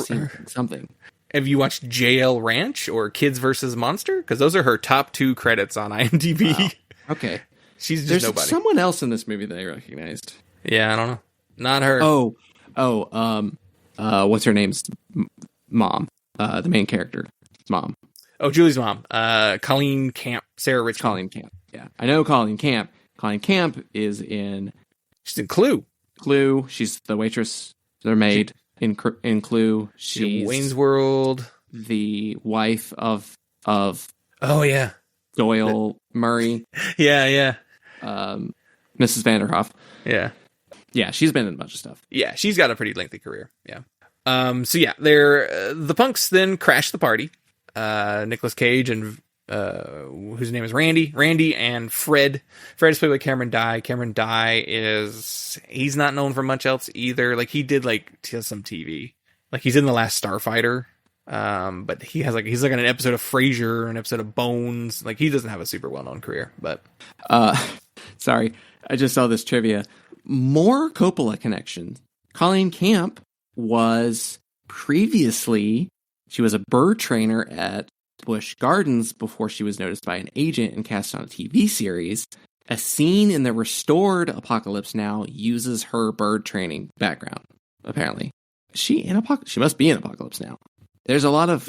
something. Have you watched JL Ranch or Kids vs. Monster? Because those are her top 2 credits on IMDb. Wow. Okay. She's just There's nobody. Someone else in this movie that I recognized. Yeah, I don't know. Not her. What's her name's mom? The main character, mom. Oh, Julie's mom. Colleen Camp. Sarah Rich. Colleen Camp. Yeah, I know Colleen Camp. Colleen Camp is in. She's in Clue. Clue. She's the waitress. Their maid in Clue. She's Wayne's World. The wife of. Oh yeah. Doyle Murray. Yeah. Mrs. Vanderhoff. Yeah. Yeah, she's been in a bunch of stuff. Yeah, she's got a pretty lengthy career. Yeah. So yeah, the punks then crash the party. Nicolas Cage and whose name is Randy and Fred. Fred is played by Cameron Dye. Cameron Dye he's not known for much else either. Like he did some TV. Like he's in The Last Starfighter. But he's like an episode of Frasier, an episode of Bones. Like he doesn't have a super well-known career, but sorry, I just saw this trivia. More Coppola connections. Colleen Camp was previously, she was a bird trainer at Busch Gardens before she was noticed by an agent and cast on a TV series. A scene in the restored Apocalypse Now uses her bird training background, apparently. She must be in Apocalypse Now. There's a lot of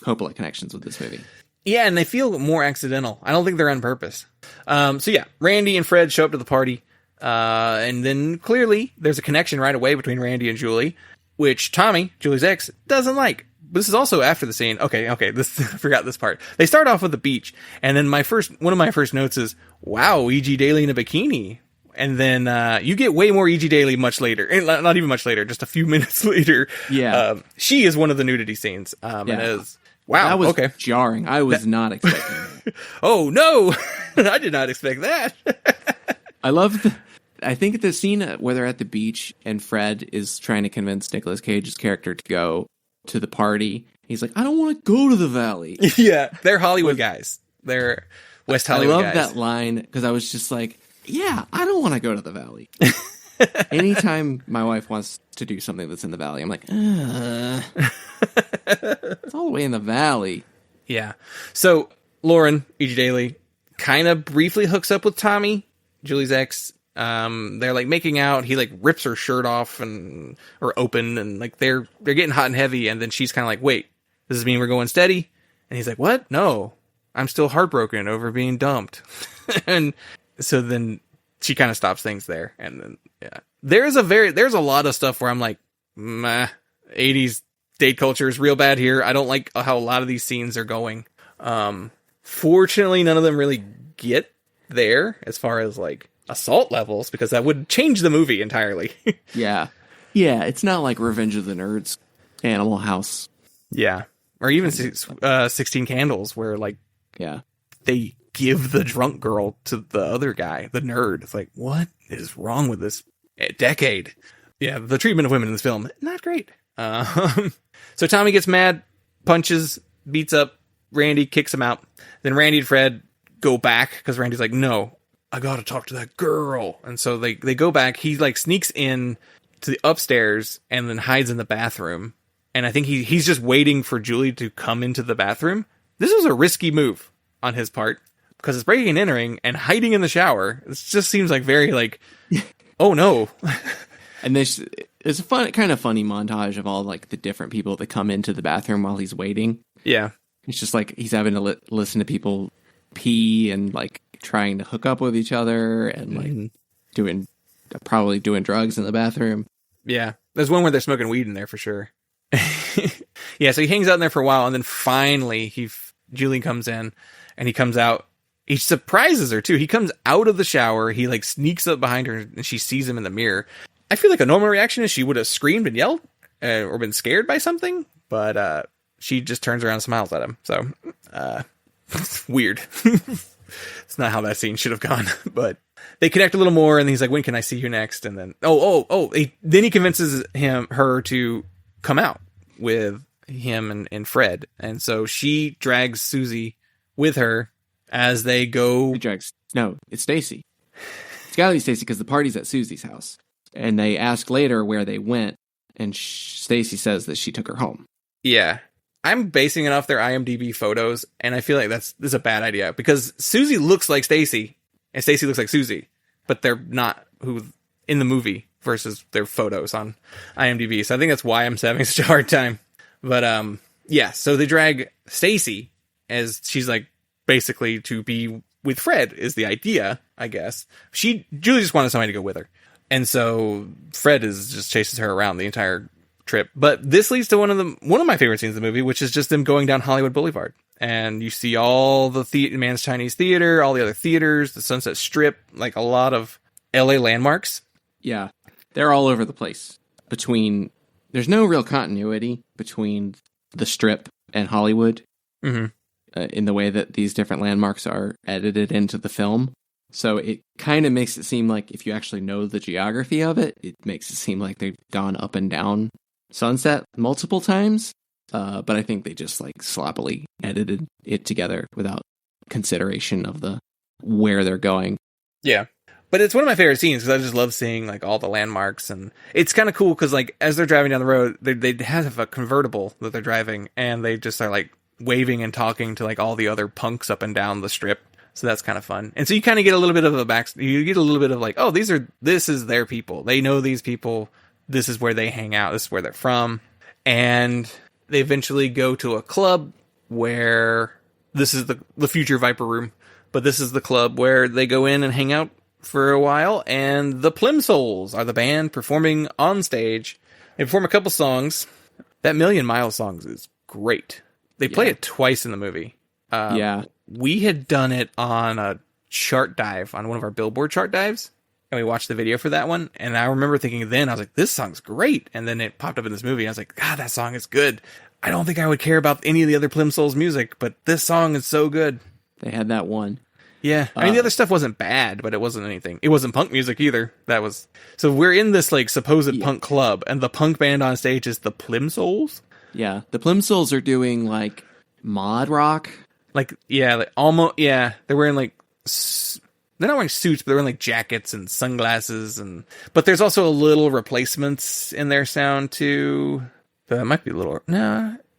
Coppola connections with this movie. Yeah, and they feel more accidental. I don't think they're on purpose. So yeah, Randy and Fred show up to the party. And then clearly there's a connection right away between Randy and Julie, which Tommy, Julie's ex, doesn't like. But this is also after the scene. Okay. I forgot this part. They start off with the beach, and then one of my first notes is, wow, E.G. Daily in a bikini. And then you get way more E.G. Daily much later. Not even much later, just a few minutes later. Yeah. She is one of the nudity scenes. And it is, wow, that was jarring. I was not expecting that. Oh, no. I did not expect that. I think the scene where they're at the beach and Fred is trying to convince Nicolas Cage's character to go to the party. He's like, I don't want to go to the Valley. Yeah, they're Hollywood guys. They're West Hollywood guys. I love that line because I was just like, yeah, I don't want to go to the Valley. Anytime my wife wants to do something that's in the Valley, I'm like, it's all the way in the Valley. Yeah. So Lauren, E.G. Daily, kind of briefly hooks up with Tommy, Julie's ex. They're like making out. He like rips her shirt off or open, and like they're getting hot and heavy. And then she's kind of like, "Wait, does this mean we're going steady?" And he's like, "What? No, I'm still heartbroken over being dumped." And so then she kind of stops things there. And then there's a lot of stuff where I'm like, 80s date culture is real bad here. I don't like how a lot of these scenes are going. Fortunately, none of them really get there as far as like assault levels, because that would change the movie entirely. Yeah. Yeah, it's not like Revenge of the Nerds, Animal House. Yeah. Or even 16 Candles, where like Yeah. they give the drunk girl to the other guy, the nerd. It's like, what is wrong with this decade? Yeah, the treatment of women in this film, not great. So Tommy gets mad, punches, beats up Randy, kicks him out. Then Randy and Fred go back because Randy's like, no, I gotta talk to that girl. And so they go back. He like sneaks in to the upstairs and then hides in the bathroom. And I think he's just waiting for Julie to come into the bathroom. This was a risky move on his part because it's breaking and entering and hiding in the shower. It just seems like very like, oh no. And it's a kind of funny montage of all like the different people that come into the bathroom while he's waiting. Yeah. It's just like he's having to listen to people pee and like trying to hook up with each other and like probably doing drugs in the bathroom. Yeah. There's one where they're smoking weed in there for sure. Yeah, so he hangs out in there for a while, and then finally Julie comes in, and he comes out. He surprises her too. He comes out of the shower. He like sneaks up behind her, and she sees him in the mirror. I feel like a normal reaction is she would have screamed and yelled or been scared by something, but she just turns around and smiles at him. So weird. It's not how that scene should have gone, but they connect a little more, and he's like, "When can I see you next?" And then then he convinces her to come out with him and Fred, and so she drags Susie with her as they go. No, it's Stacy. It's gotta be Stacy because the party's at Susie's house, and they ask later where they went, and Stacy says that she took her home. Yeah, I'm basing it off their IMDb photos, and I feel like this is a bad idea because Susie looks like Stacy, and Stacy looks like Susie, but they're not who in the movie versus their photos on IMDb. So I think that's why I'm having such a hard time. But yeah, so they drag Stacy as she's like basically to be with Fred is the idea, I guess. Julie just wanted somebody to go with her. And so Fred just chases her around the entire trip. But this leads to one of my favorite scenes in the movie, which is just them going down Hollywood Boulevard. And you see all the Man's Chinese Theater, all the other theaters, the Sunset Strip, like a lot of LA landmarks. Yeah. They're all over the place. There's no real continuity between the Strip and Hollywood in the way that these different landmarks are edited into the film. So it kind of makes it seem like if you actually know the geography of it, it makes it seem like they've gone up and down Sunset multiple times. But I think they just like sloppily edited it together without consideration of where they're going. Yeah. But it's one of my favorite scenes because I just love seeing like all the landmarks, and it's kind of cool because like as they're driving down the road, they have a convertible that they're driving, and they just are like waving and talking to like all the other punks up and down the strip. So that's kind of fun, and so you kind of get a little bit of you get a little bit of like, oh, this is their people. They know these people. This is where they hang out. This is where they're from, and they eventually go to a club where this is the future Viper Room, but this is the club where they go in and hang out for a while, and the Plimsolls are the band performing on stage. They perform a couple songs. That Million Mile songs is great. They play it twice in the movie. We had done it on a chart dive, on one of our Billboard chart dives, and we watched the video for that one, and I remember thinking then, I was like, this song's great, and then it popped up in this movie, and I was like, God, that song is good. I don't think I would care about any of the other Plimsolls music, but this song is so good. They had that one. Yeah, I mean, the other stuff wasn't bad, but it wasn't anything. It wasn't punk music either. So we're in this like supposed punk club, and the punk band on stage is the Plimsolls. Yeah, the Plimsolls are doing like mod rock. Like almost. Yeah, they're wearing like they're not wearing suits, but they're wearing like jackets and sunglasses, but there's also a little replacements in their sound too. That might be a little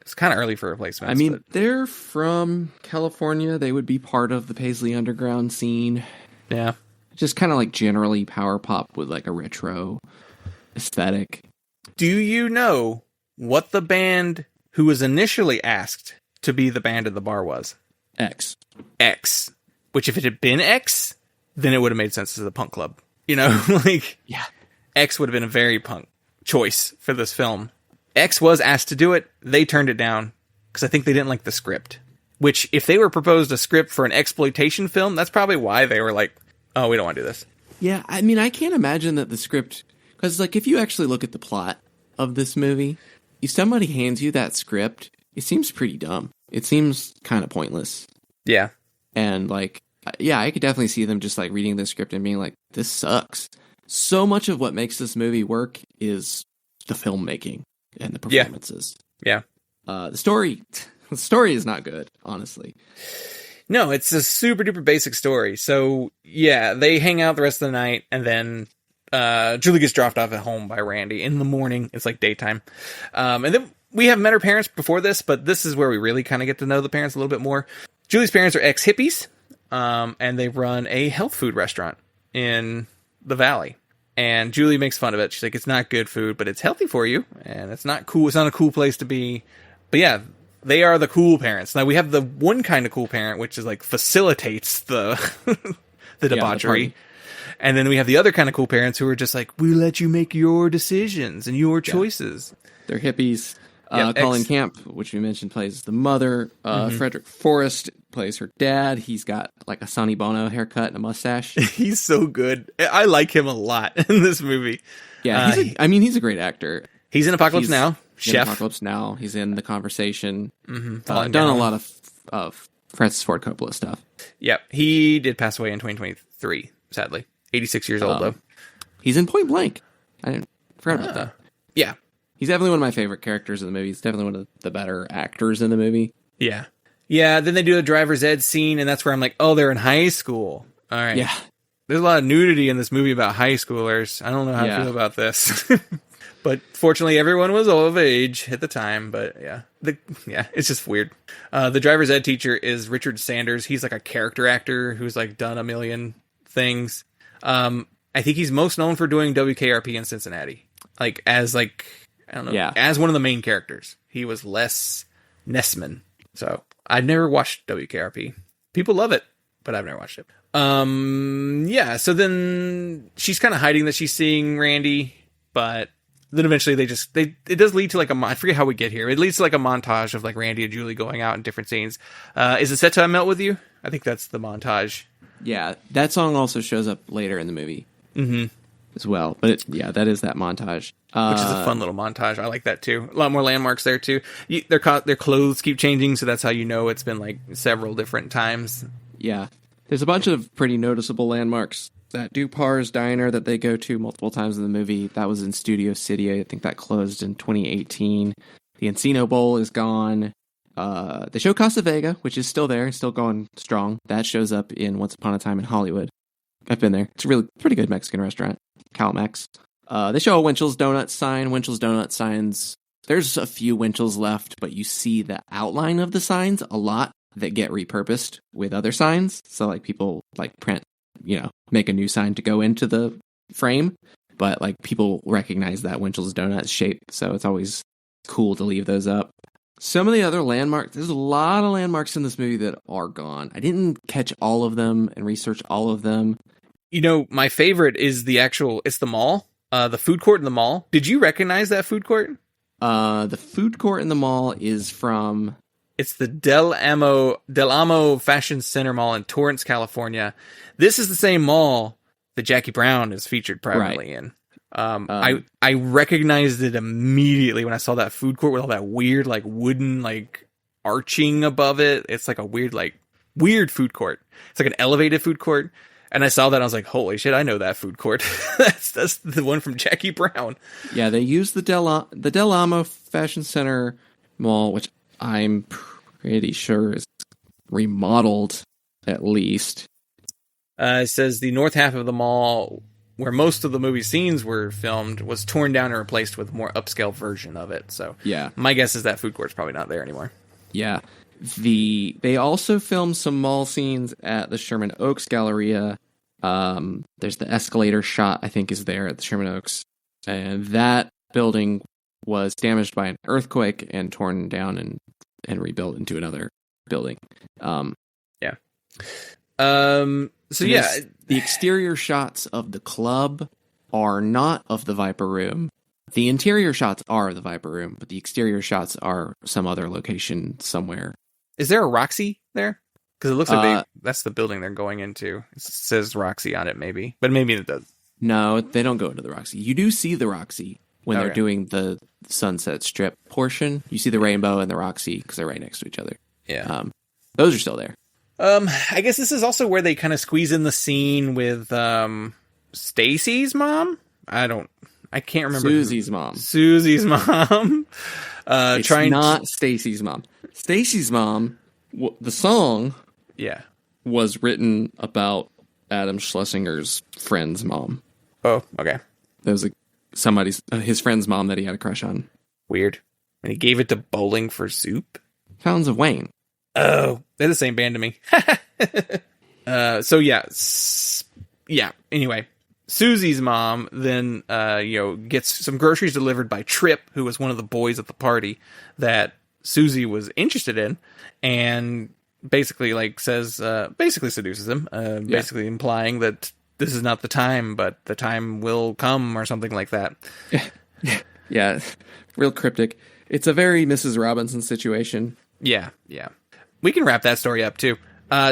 It's kind of early for replacements. I mean, they're from California. They would be part of the Paisley Underground scene. Yeah. Just kind of like generally power pop with like a retro aesthetic. Do you know what the band who was initially asked to be the band at the bar was? X. Which if it had been X, then it would have made sense as a punk club. You know, like, yeah, X would have been a very punk choice for this film. X was asked to do it. They turned it down because I think they didn't like the script. which if they were proposed a script for an exploitation film, that's probably why they were like, oh, we don't want to do this. Yeah, I mean, I can't imagine that the script, because like if you actually look at the plot of this movie, if somebody hands you that script, it seems pretty dumb. It seems kind of pointless. Yeah. And like, yeah, I could definitely see them just like reading the script and being like, this sucks. So much of what makes this movie work is the filmmaking and the performances. Yeah. The story is not good, honestly. No, it's a super duper basic story. So yeah, they hang out the rest of the night, and then Julie gets dropped off at home by Randy in the morning. It's like daytime. And then we have met her parents before this, but this is where we really kind of get to know the parents a little bit more. Julie's parents are ex-hippies, and they run a health food restaurant in the Valley. And Julie makes fun of it. She's like, it's not good food, but it's healthy for you, and it's not cool. It's not a cool place to be. But yeah, they are the cool parents. Now we have the one kind of cool parent, which is like facilitates the the debauchery. And then we have the other kind of cool parents who are just like, we let you make your decisions and your choices. They're hippies. Colin Camp, which we mentioned, plays the mother. Frederick Forrest plays her dad. He's got like a Sonny Bono haircut and a mustache. He's so good. I like him a lot in this movie. Yeah, he's a great actor. He's in Apocalypse Now. Chef. Apocalypse Now. He's in The Conversation. Mm-hmm. Done a lot of Francis Ford Coppola stuff. Yep. He did pass away in 2023, sadly. 86 years old, though. He's in Point Blank. I forgot about that. Yeah. He's definitely one of my favorite characters in the movie. He's definitely one of the better actors in the movie. Yeah. Yeah, then they do a driver's ed scene, and that's where I'm like, oh, they're in high school. All right. Yeah. There's a lot of nudity in this movie about high schoolers. I don't know how to feel about this. But fortunately, everyone was of age at the time. But yeah, it's just weird. The driver's ed teacher is Richard Sanders. He's like a character actor who's like done a million things. I think he's most known for doing WKRP in Cincinnati, as one of the main characters. He was Les Nessman. So I've never watched WKRP. People love it, but I've never watched it. So then she's kind of hiding that she's seeing Randy, but then eventually it does lead to I forget how we get here. It leads to like a montage of like Randy and Julie going out in different scenes. Is it set to I Melt With You? I think that's the montage. Yeah, that song also shows up later in the movie as well. But that is that montage. Which is a fun little montage. I like that too. A lot more landmarks there too. Their clothes keep changing, so that's how you know it's been like several different times. Yeah. There's a bunch of pretty noticeable landmarks. That Dupar's Diner that they go to multiple times in the movie, that was in Studio City. I think that closed in 2018. The Encino Bowl is gone. They show Casa Vega, which is still there, still going strong. That shows up in Once Upon a Time in Hollywood. I've been there. It's a really pretty good Mexican restaurant. CalMex. They show a Winchell's Donuts sign. Winchell's Donuts signs, there's a few Winchell's left, but you see the outline of the signs a lot that get repurposed with other signs. So like people like print, make a new sign to go into the frame, but like people recognize that Winchell's Donuts shape. So it's always cool to leave those up. Some of the other landmarks, there's a lot of landmarks in this movie that are gone. I didn't catch all of them and research all of them. My favorite is it's the mall, the food court in the mall. Did you recognize that food court? The food court in the mall is from... It's the Del Amo Fashion Center Mall in Torrance, California. This is the same mall that Jackie Brown is featured primarily in. I recognized it immediately when I saw that food court with all that weird, like wooden, like arching above it. It's like a weird food court. It's like an elevated food court. And I saw that and I was like, holy shit, I know that food court. that's the one from Jackie Brown. Yeah, they used the Del Amo Fashion Center Mall, which I'm pretty sure is remodeled at least. It says the north half of the mall, where most of the movie scenes were filmed, was torn down and replaced with a more upscale version of it. So yeah, my guess is that food court's probably not there anymore. Yeah. They also filmed some mall scenes at the Sherman Oaks Galleria. There's the escalator shot, I think, is there at the Sherman Oaks. And that building was damaged by an earthquake and torn down and rebuilt into another building. Yeah. The exterior shots of the club are not of the Viper Room. The interior shots are of the Viper Room, but the exterior shots are some other location somewhere Is there a Roxy there? Because it looks like that's the building they're going into. It says Roxy on it, maybe. But maybe it does. No, they don't go into the Roxy. You do see the Roxy when they're doing the Sunset Strip portion. You see the Rainbow and the Roxy because they're right next to each other. Yeah. Those are still there. I guess this is also where they kind of squeeze in the scene with Stacy's mom. I can't remember. Susie's mom. Susie's mom. It's not Stacy's mom. Stacy's mom, the song was written about Adam Schlesinger's friend's mom. Oh, okay. There was his friend's mom that he had a crush on. Weird. And he gave it to Bowling for Soup? Fountains of Wayne. Oh, they're the same band to me. So yeah. Anyway, Susie's mom then, gets some groceries delivered by Trip, who was one of the boys at the party that Susie was interested in, and basically seduces him, basically implying that this is not the time, but the time will come or something like that. Yeah. Real cryptic. It's a very Mrs. Robinson situation. Yeah. We can wrap that story up too.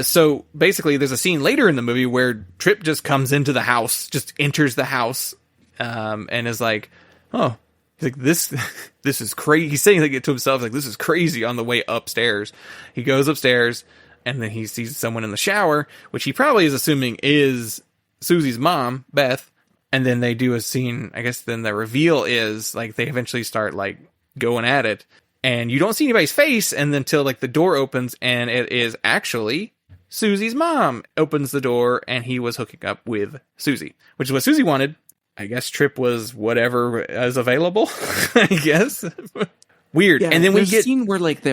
So basically there's a scene later in the movie where Trip just comes into the house, just enters the house, and is like, oh, he's like, this is crazy. He's saying like it to himself, like, this is crazy on the way upstairs. He goes upstairs and then he sees someone in the shower, which he probably is assuming is Susie's mom, Beth. And then they do a scene, I guess then the reveal is like they eventually start like going at it. And you don't see anybody's face, and then until like the door opens, and it is actually Susie's mom opens the door, and he was hooking up with Susie, which is what Susie wanted. I guess Trip was whatever is available. I guess weird. Yeah, and then we get a scene where like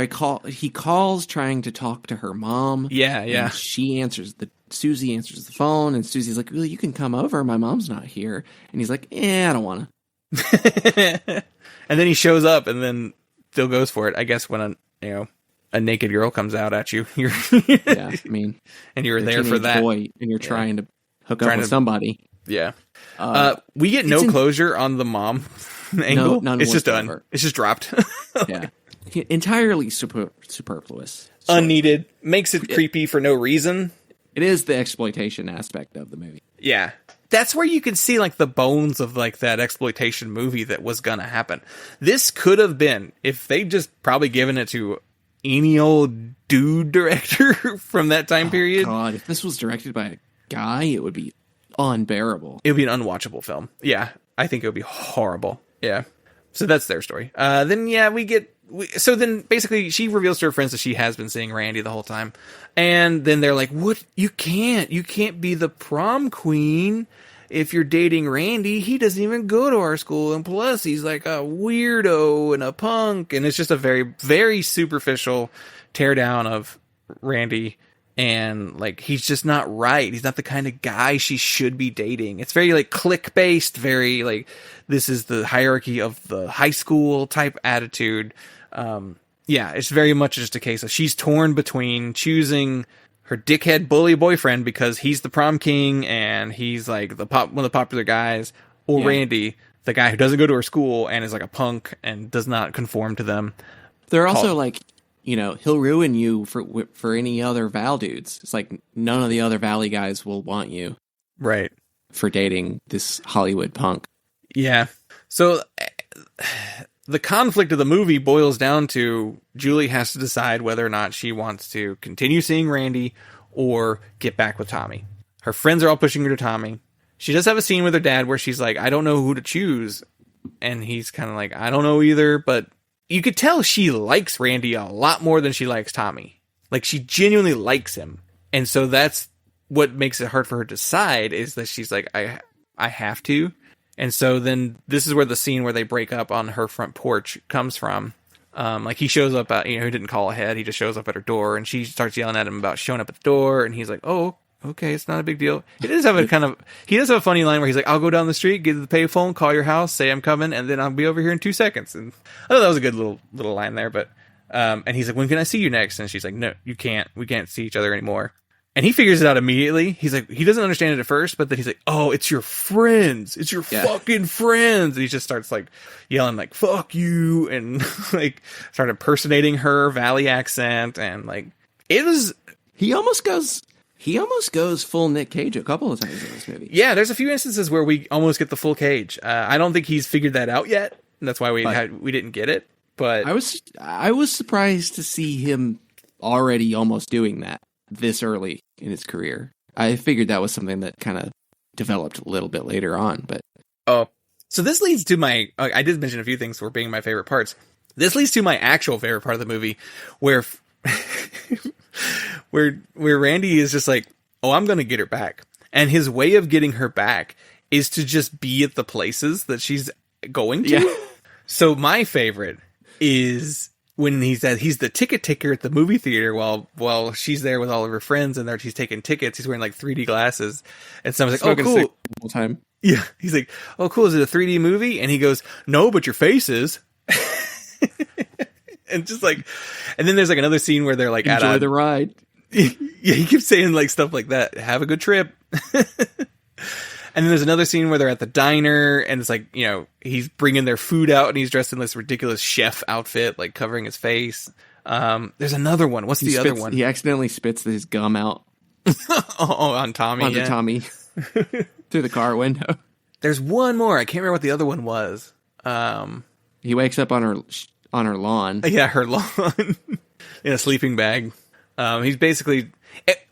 he calls trying to talk to her mom. Yeah. And Susie answers the phone, and Susie's like, "Well, you can come over. My mom's not here." And he's like, I don't want to. And then he shows up, and then still goes for it. I guess when a naked girl comes out at you, you're and you're there for that boy, and you're trying to hook up with somebody. Yeah. We get no closure on the mom angle. None it's just whatsoever. done. It's just dropped. Yeah. Entirely superfluous. Unneeded. Makes it creepy for no reason. It is the exploitation aspect of the movie. Yeah. That's where you can see like the bones of like that exploitation movie that was gonna happen. This could have been, if they just probably given it to any old dude director from that time period. God, if this was directed by a guy, it would be unbearable. It would be an unwatchable film. Yeah, I think it would be horrible. Yeah. So that's their story. So then basically she reveals to her friends that she has been seeing Randy the whole time. And then they're like, what? You can't be the prom queen if you're dating Randy. He doesn't even go to our school. And plus he's like a weirdo and a punk. And it's just a very, very superficial teardown of Randy. And like, he's just not right. He's not the kind of guy she should be dating. It's very like clique based, very like, this is the hierarchy of the high school type attitude. It's very much just a case of she's torn between choosing her dickhead bully boyfriend because he's the prom king and he's like one of the popular guys, or Randy, the guy who doesn't go to her school and is like a punk and does not conform to them. They're also like, he'll ruin you for any other Val dudes. It's like none of the other Valley guys will want you, right, for dating this Hollywood punk. Yeah. So the conflict of the movie boils down to Julie has to decide whether or not she wants to continue seeing Randy or get back with Tommy. Her friends are all pushing her to Tommy. She does have a scene with her dad where she's like, I don't know who to choose. And he's kind of like, I don't know either. But you could tell she likes Randy a lot more than she likes Tommy. Like, she genuinely likes him. And so that's what makes it hard for her to decide, is that she's like, I have to. And so then this is where the scene where they break up on her front porch comes from. Like, he shows up at, he didn't call ahead. He just shows up at her door, and she starts yelling at him about showing up at the door. And he's like, oh, okay, it's not a big deal. He does have a funny line where he's like, I'll go down the street, get to the payphone, call your house, say I'm coming, and then I'll be over here in 2 seconds. And I thought that was a good little line there. But, and he's like, when can I see you next? And she's like, no, you can't. We can't see each other anymore. And he figures it out immediately. He's like, he doesn't understand it at first, but then he's like, oh, it's your friends. It's your fucking friends. And he just starts like yelling like, fuck you. And like start impersonating her Valley accent. And like, it was... He almost goes full Nick Cage a couple of times in this movie. Yeah, there's a few instances where we almost get the full Cage. I don't think he's figured that out yet. That's why we didn't get it. But I was surprised to see him already almost doing that this early in his career. I figured that was something that kind of developed a little bit later on, but so this leads to my I did mention a few things for being my favorite parts. This leads to my actual favorite part of the movie where where Randy is just like, "Oh, I'm going to get her back." And his way of getting her back is to just be at the places that she's going to. Yeah. So my favorite is when he's the ticket taker at the movie theater while she's there with all of her friends and he's taking tickets. He's wearing like 3D glasses, and someone's like, "Oh, cool." The whole time. Yeah, he's like, "Oh, cool. Is it a 3D movie?" And he goes, "No, but your face is." And just like, and then there's like another scene where they're like, enjoy the ride. Yeah, he keeps saying like stuff like that. Have a good trip. And then there's another scene where they're at the diner, and it's like, you know, he's bringing their food out, and he's dressed in this ridiculous chef outfit, like covering his face. There's another one. What's the other one? He accidentally spits his gum out. On Tommy. Onto Tommy. Through the car window. There's one more. I can't remember what the other one was. He wakes up on her lawn. Yeah, her lawn. In a sleeping bag. He's basically...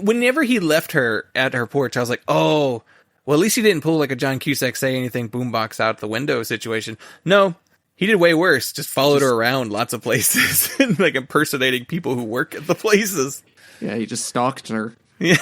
Whenever he left her at her porch, I was like, oh... Well, at least he didn't pull like a John Cusack say anything boombox out the window situation. No, he did way worse. Just followed her around lots of places and like impersonating people who work at the places. Yeah, he just stalked her. Yeah.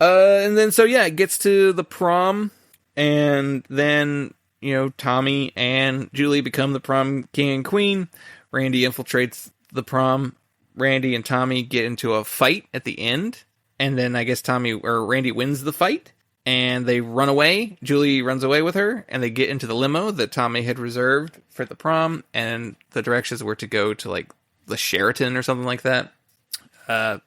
And then it gets to the prom, and then, you know, Tommy and Julie become the prom king and queen. Randy infiltrates the prom. Randy and Tommy get into a fight at the end. And then I guess Randy wins the fight, and they run away. Julie runs away with her, and they get into the limo that Tommy had reserved for the prom, and the directions were to go to like the Sheraton or something like that,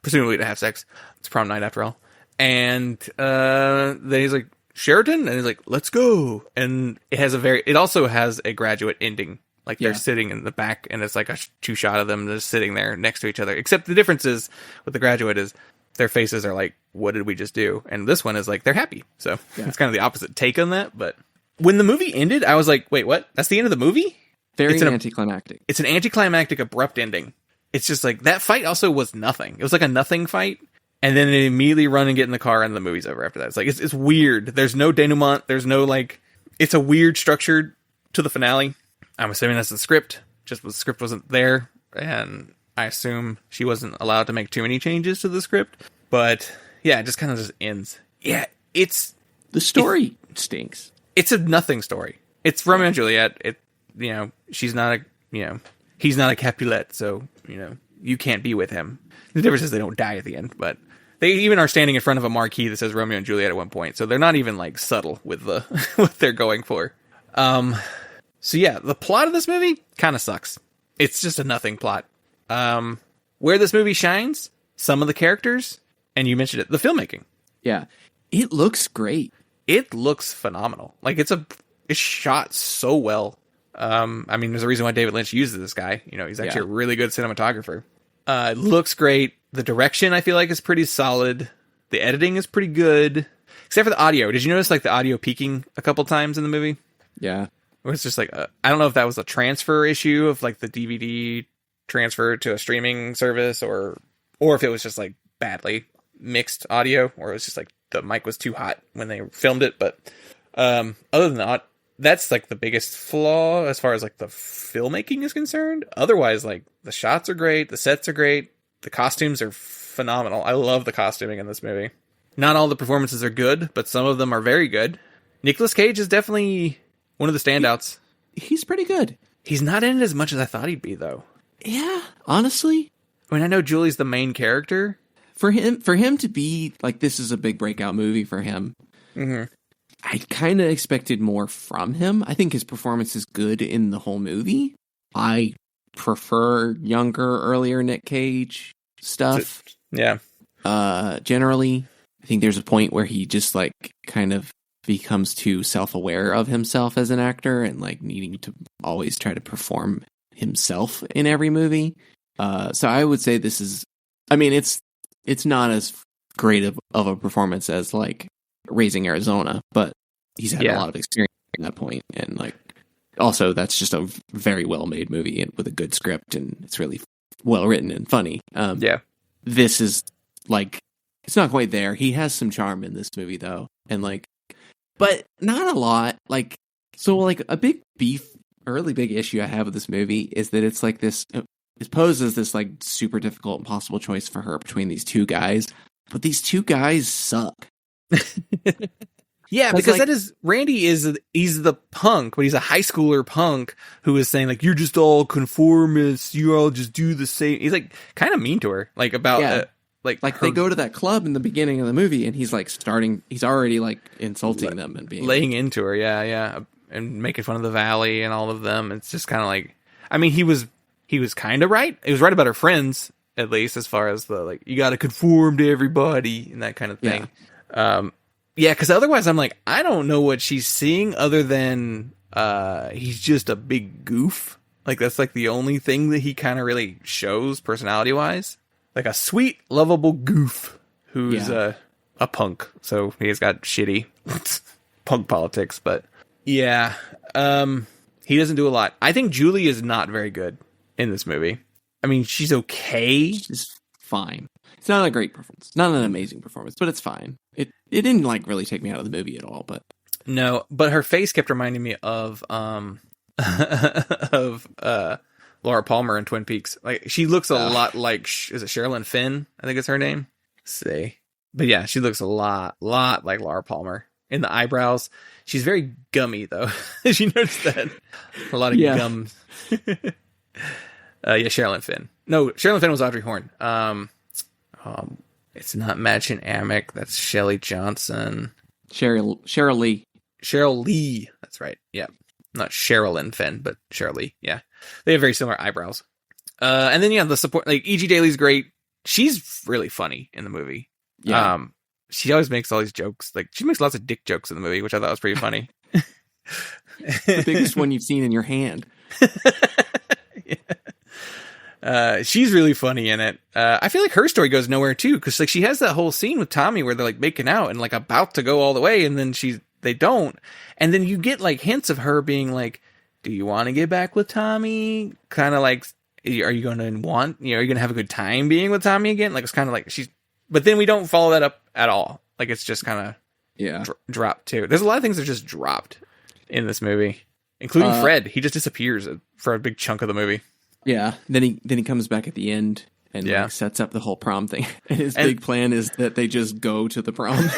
presumably to have sex. It's prom night after all. And then he's like, Sheraton? And he's like, let's go. And it also has a graduate ending. Like they're sitting in the back, and it's like a two shot of them just sitting there next to each other. Except the difference is with the graduate is their faces are like, what did we just do? And this one is like, they're happy. So it's kind of the opposite take on that. But when the movie ended, I was like, wait, what? That's the end of the movie? Very anticlimactic. It's an anticlimactic, abrupt ending. It's just like, that fight also was nothing. It was like a nothing fight. And then they immediately run and get in the car, and the movie's over after that. It's like, it's weird. There's no denouement. There's no like, it's a weird structure to the finale. I'm assuming that's the script. Just the script wasn't there. And I assume she wasn't allowed to make too many changes to the script. But yeah, it just kind of just ends. Yeah, the story stinks. It's a nothing story. It's Romeo and Juliet. She's not he's not a Capulet, so, you can't be with him. The difference is they don't die at the end, but they even are standing in front of a marquee that says Romeo and Juliet at one point, so they're not even like subtle with the what they're going for. So yeah, the plot of this movie kind of sucks. It's just a nothing plot. Where this movie shines, some of the characters, and you mentioned it, the filmmaking. Yeah. It looks great. It looks phenomenal. Like it's shot so well. There's a reason why David Lynch uses this guy. He's actually a really good cinematographer. It looks great. The direction, I feel like, is pretty solid. The editing is pretty good. Except for the audio. Did you notice like the audio peaking a couple times in the movie? Yeah. It was just like, I don't know if that was a transfer issue of like the DVD transfer to a streaming service or if it was just like badly mixed audio, or it was just like the mic was too hot when they filmed it. But other than that, that's like the biggest flaw as far as like the filmmaking is concerned. Otherwise, like the shots are great. The sets are great. The costumes are phenomenal. I love the costuming in this movie. Not all the performances are good, but some of them are very good. Nicolas Cage is definitely one of the standouts. He's pretty good. He's not in it as much as I thought he'd be, though. Yeah, honestly. I mean, I know Julie's the main character. For him to be like, this is a big breakout movie for him. Mm-hmm. I kind of expected more from him. I think his performance is good in the whole movie. I prefer younger, earlier Nick Cage stuff. Yeah. generally. I think there's a point where he just like kind of becomes too self-aware of himself as an actor and like needing to always try to perform himself in every movie. So I would say this is, I mean, it's not as great of a performance as like Raising Arizona, but he's had a lot of experience at that point, and like also that's just a very well made movie and with a good script, and it's really well written and funny. This is like, it's not quite there. He has some charm in this movie though, and like, but not a lot. Like, so like a big issue I have with this movie is that it's like this. It poses this like super difficult, impossible choice for her between these two guys, but these two guys suck. Yeah, because that is, Randy he's the punk, but he's a high schooler punk who is saying like, you're just all conformists, you all just do the same. He's like kind of mean to her, like about like they go to that club in the beginning of the movie, and he's like he's already like insulting them and being laying into her, and making fun of the Valley and all of them. It's just kind of like, I mean, he was kind of right. He was right about her friends, at least as far as the like, you got to conform to everybody and that kind of thing. Yeah, because otherwise I'm like, I don't know what she's seeing other than he's just a big goof. Like, that's like the only thing that he kind of really shows personality-wise. Like a sweet, lovable goof who's a punk. So he's got shitty punk politics. But yeah, he doesn't do a lot. I think Julie is not very good in this movie. I mean, she's okay. She's fine. It's not a great performance. Not an amazing performance, but it's fine. It didn't like really take me out of the movie at all, but no, but her face kept reminding me of Laura Palmer in Twin Peaks. Like, she looks a lot like, is it Sherilyn Fenn? I think it's her name. Let's see. But yeah, she looks a lot like Laura Palmer in the eyebrows. She's very gummy though. Did you notice that? A lot of gum. Sherilyn Fenn. No, Sherilyn Fenn was Audrey Horne. It's not Madchen Amick. That's Shelley Johnson. Cheryl Lee. Cheryl Lee. That's right. Yeah. Not Sherilyn Fenn, but Cheryl Lee. Yeah. They have very similar eyebrows. And then, the support, like, E.G. Daly's great. She's really funny in the movie. Yeah. She always makes all these jokes. Like, she makes lots of dick jokes in the movie, which I thought was pretty funny. The biggest one you've seen in your hand. She's really funny in it. I feel like her story goes nowhere too, because like she has that whole scene with Tommy where they're like making out and like about to go all the way, and then they don't, and then you get like hints of her being like, "Do you want to get back with Tommy?" Kind of like, "Are you going to are you going to have a good time being with Tommy again?" Like, it's kind of like but then we don't follow that up at all. Like, it's just kind of dropped too. There's a lot of things that are just dropped in this movie, including Fred. He just disappears for a big chunk of the movie. Yeah, then he comes back at the end and like, sets up the whole prom thing. And his big plan is that they just go to the prom.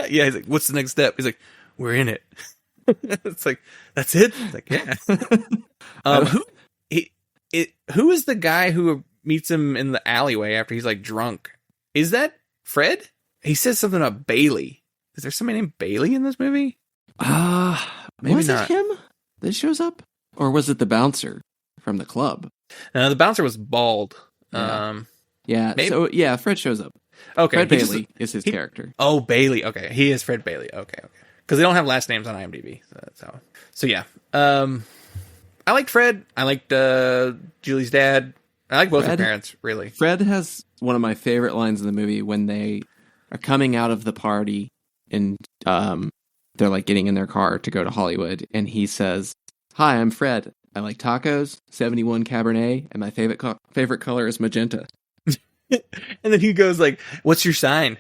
Yeah, he's like, "What's the next step?" He's like, "We're in it." It's like, that's it? It's like, yeah. Who is the guy who meets him in the alleyway after he's like drunk? Is that Fred? He says something about Bailey. Is there somebody named Bailey in this movie? Maybe was not. It him that shows up? Or was it the bouncer from the club? No, the bouncer was bald. Yeah. So Fred shows up. Okay. Fred Bailey is his character. Oh, Bailey. Okay. He is Fred Bailey. Okay. Because they don't have last names on IMDb. So yeah. I liked Fred. I liked Julie's dad. I like both her parents, really. Fred has one of my favorite lines in the movie when they are coming out of the party and they're like getting in their car to go to Hollywood, and he says, "Hi, I'm Fred. I like tacos, 71 Cabernet, and my favorite color is magenta." And then he goes like, "What's your sign?"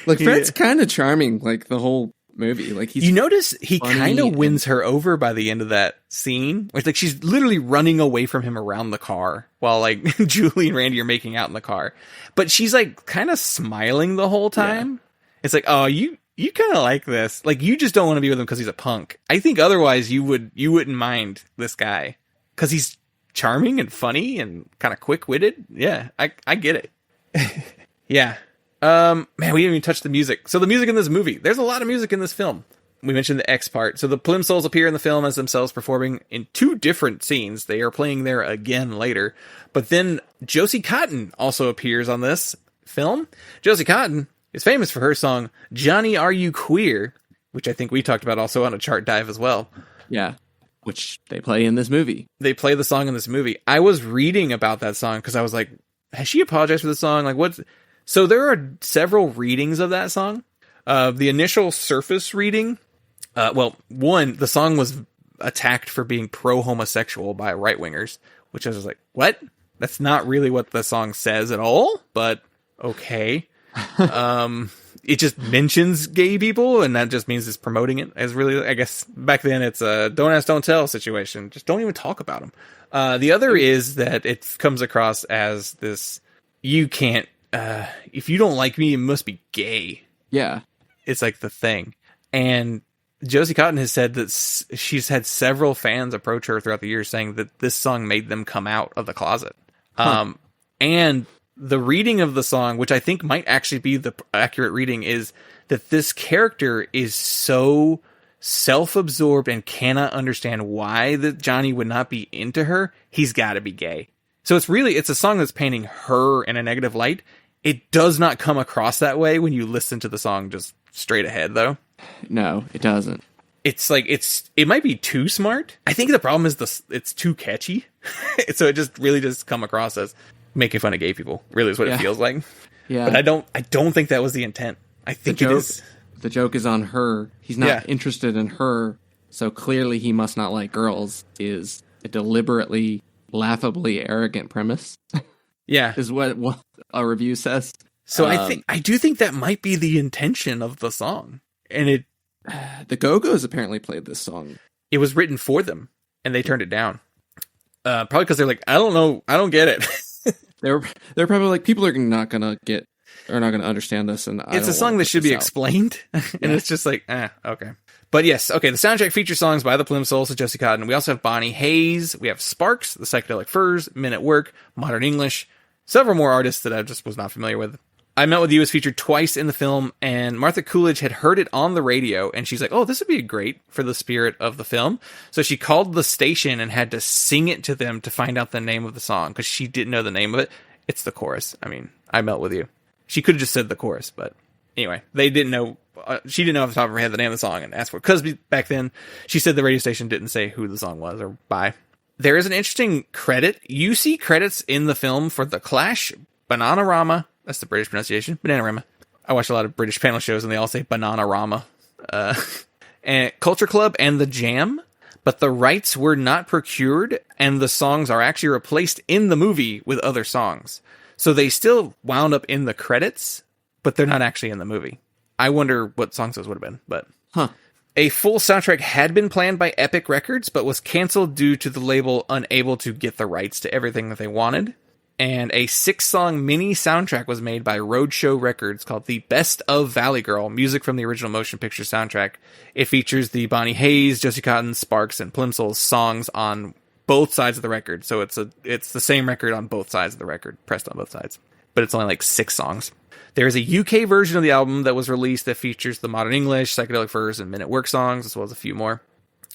Like, Fred's kind of charming, like the whole movie. Like, you notice he kind of wins her over by the end of that scene. It's like she's literally running away from him around the car while like Julie and Randy are making out in the car, but she's like kind of smiling the whole time. Yeah. It's like, oh, you kind of like this. Like, you just don't want to be with him because he's a punk. I think otherwise you wouldn't mind this guy because he's charming and funny and kind of quick-witted. Yeah, I get it. Yeah. Man, we didn't even touch the music. So the music in this movie, there's a lot of music in this film. we mentioned the X part. So the Plimsolls appear in the film as themselves performing in 2 different scenes. They are playing there again later. But then Josie Cotton also appears on this film. Josie Cotton is famous for her song, Johnny Are You Queer? Which I think we talked about also on a chart dive as well. Yeah, which they play in this movie. They play the song in this movie. I was reading about that song because I was like, has she apologized for the song? Like, what? So there are several readings of that song. The initial surface reading, one, the song was attacked for being pro-homosexual by right-wingers, which I was like, what? That's not really what the song says at all, but okay. It just mentions gay people, and that just means it's promoting it as really, I guess, back then it's a don't ask, don't tell situation. Just don't even talk about them. The other is that it comes across as this, you can't, if you don't like me, you must be gay. Yeah. It's like the thing. And Josie Cotton has said that she's had several fans approach her throughout the years saying that this song made them come out of the closet. Huh. And the reading of the song, which I think might actually be the accurate reading, is that this character is so self-absorbed and cannot understand why that Johnny would not be into her. He's got to be gay. So it's a song that's painting her in a negative light. It does not come across that way when you listen to the song just straight ahead, though. No, it doesn't. It's like, it might be too smart. I think the problem is it's too catchy. So it just really just come across as making fun of gay people, really is what it feels like. Yeah. But I don't think that was the intent. I think it is. The joke is on her. He's not interested in her, so clearly he must not like girls, is a deliberately, laughably arrogant premise. Yeah. Is what a review says. So I do think that might be the intention of the song. And the Go-Go's apparently played this song. It was written for them, and they turned it down. Probably because they're like, I don't know, I don't get it. They're probably like, people are not gonna understand this, and it's a song that should be explained, and it's just like, okay. But yes, okay. The soundtrack features songs by the Plimsolls and Josie Cotton. We also have Bonnie Hayes. We have Sparks, the Psychedelic Furs, Men at Work, Modern English, several more artists that I just was not familiar with. I Met With You was featured twice in the film, and Martha Coolidge had heard it on the radio, and she's like, oh, this would be great for the spirit of the film. So she called the station and had to sing it to them to find out the name of the song, because she didn't know the name of it. It's the chorus. I mean, I Melt With You. She could have just said the chorus, but anyway, they didn't know. She didn't know off the top of her head the name of the song and asked for it, because back then she said the radio station didn't say who the song was or by. There is an interesting credit. You see credits in the film for The Clash, Bananarama. That's the British pronunciation. Bananarama. I watch a lot of British panel shows and they all say Bananarama. And Culture Club and The Jam. But the rights were not procured and the songs are actually replaced in the movie with other songs. So they still wound up in the credits, but they're not actually in the movie. I wonder what songs those would have been, but... A full soundtrack had been planned by Epic Records, but was canceled due to the label unable to get the rights to everything that they wanted. And a 6-song mini soundtrack was made by Roadshow Records called The Best of Valley Girl, music from the original motion picture soundtrack. It features the Bonnie Hayes, Josie Cotton, Sparks, and Plimsolls songs on both sides of the record. So it's the same record on both sides of the record, pressed on both sides. But it's only like 6 songs. There is a UK version of the album that was released that features the Modern English, Psychedelic Furs, and Men at Work songs, as well as a few more.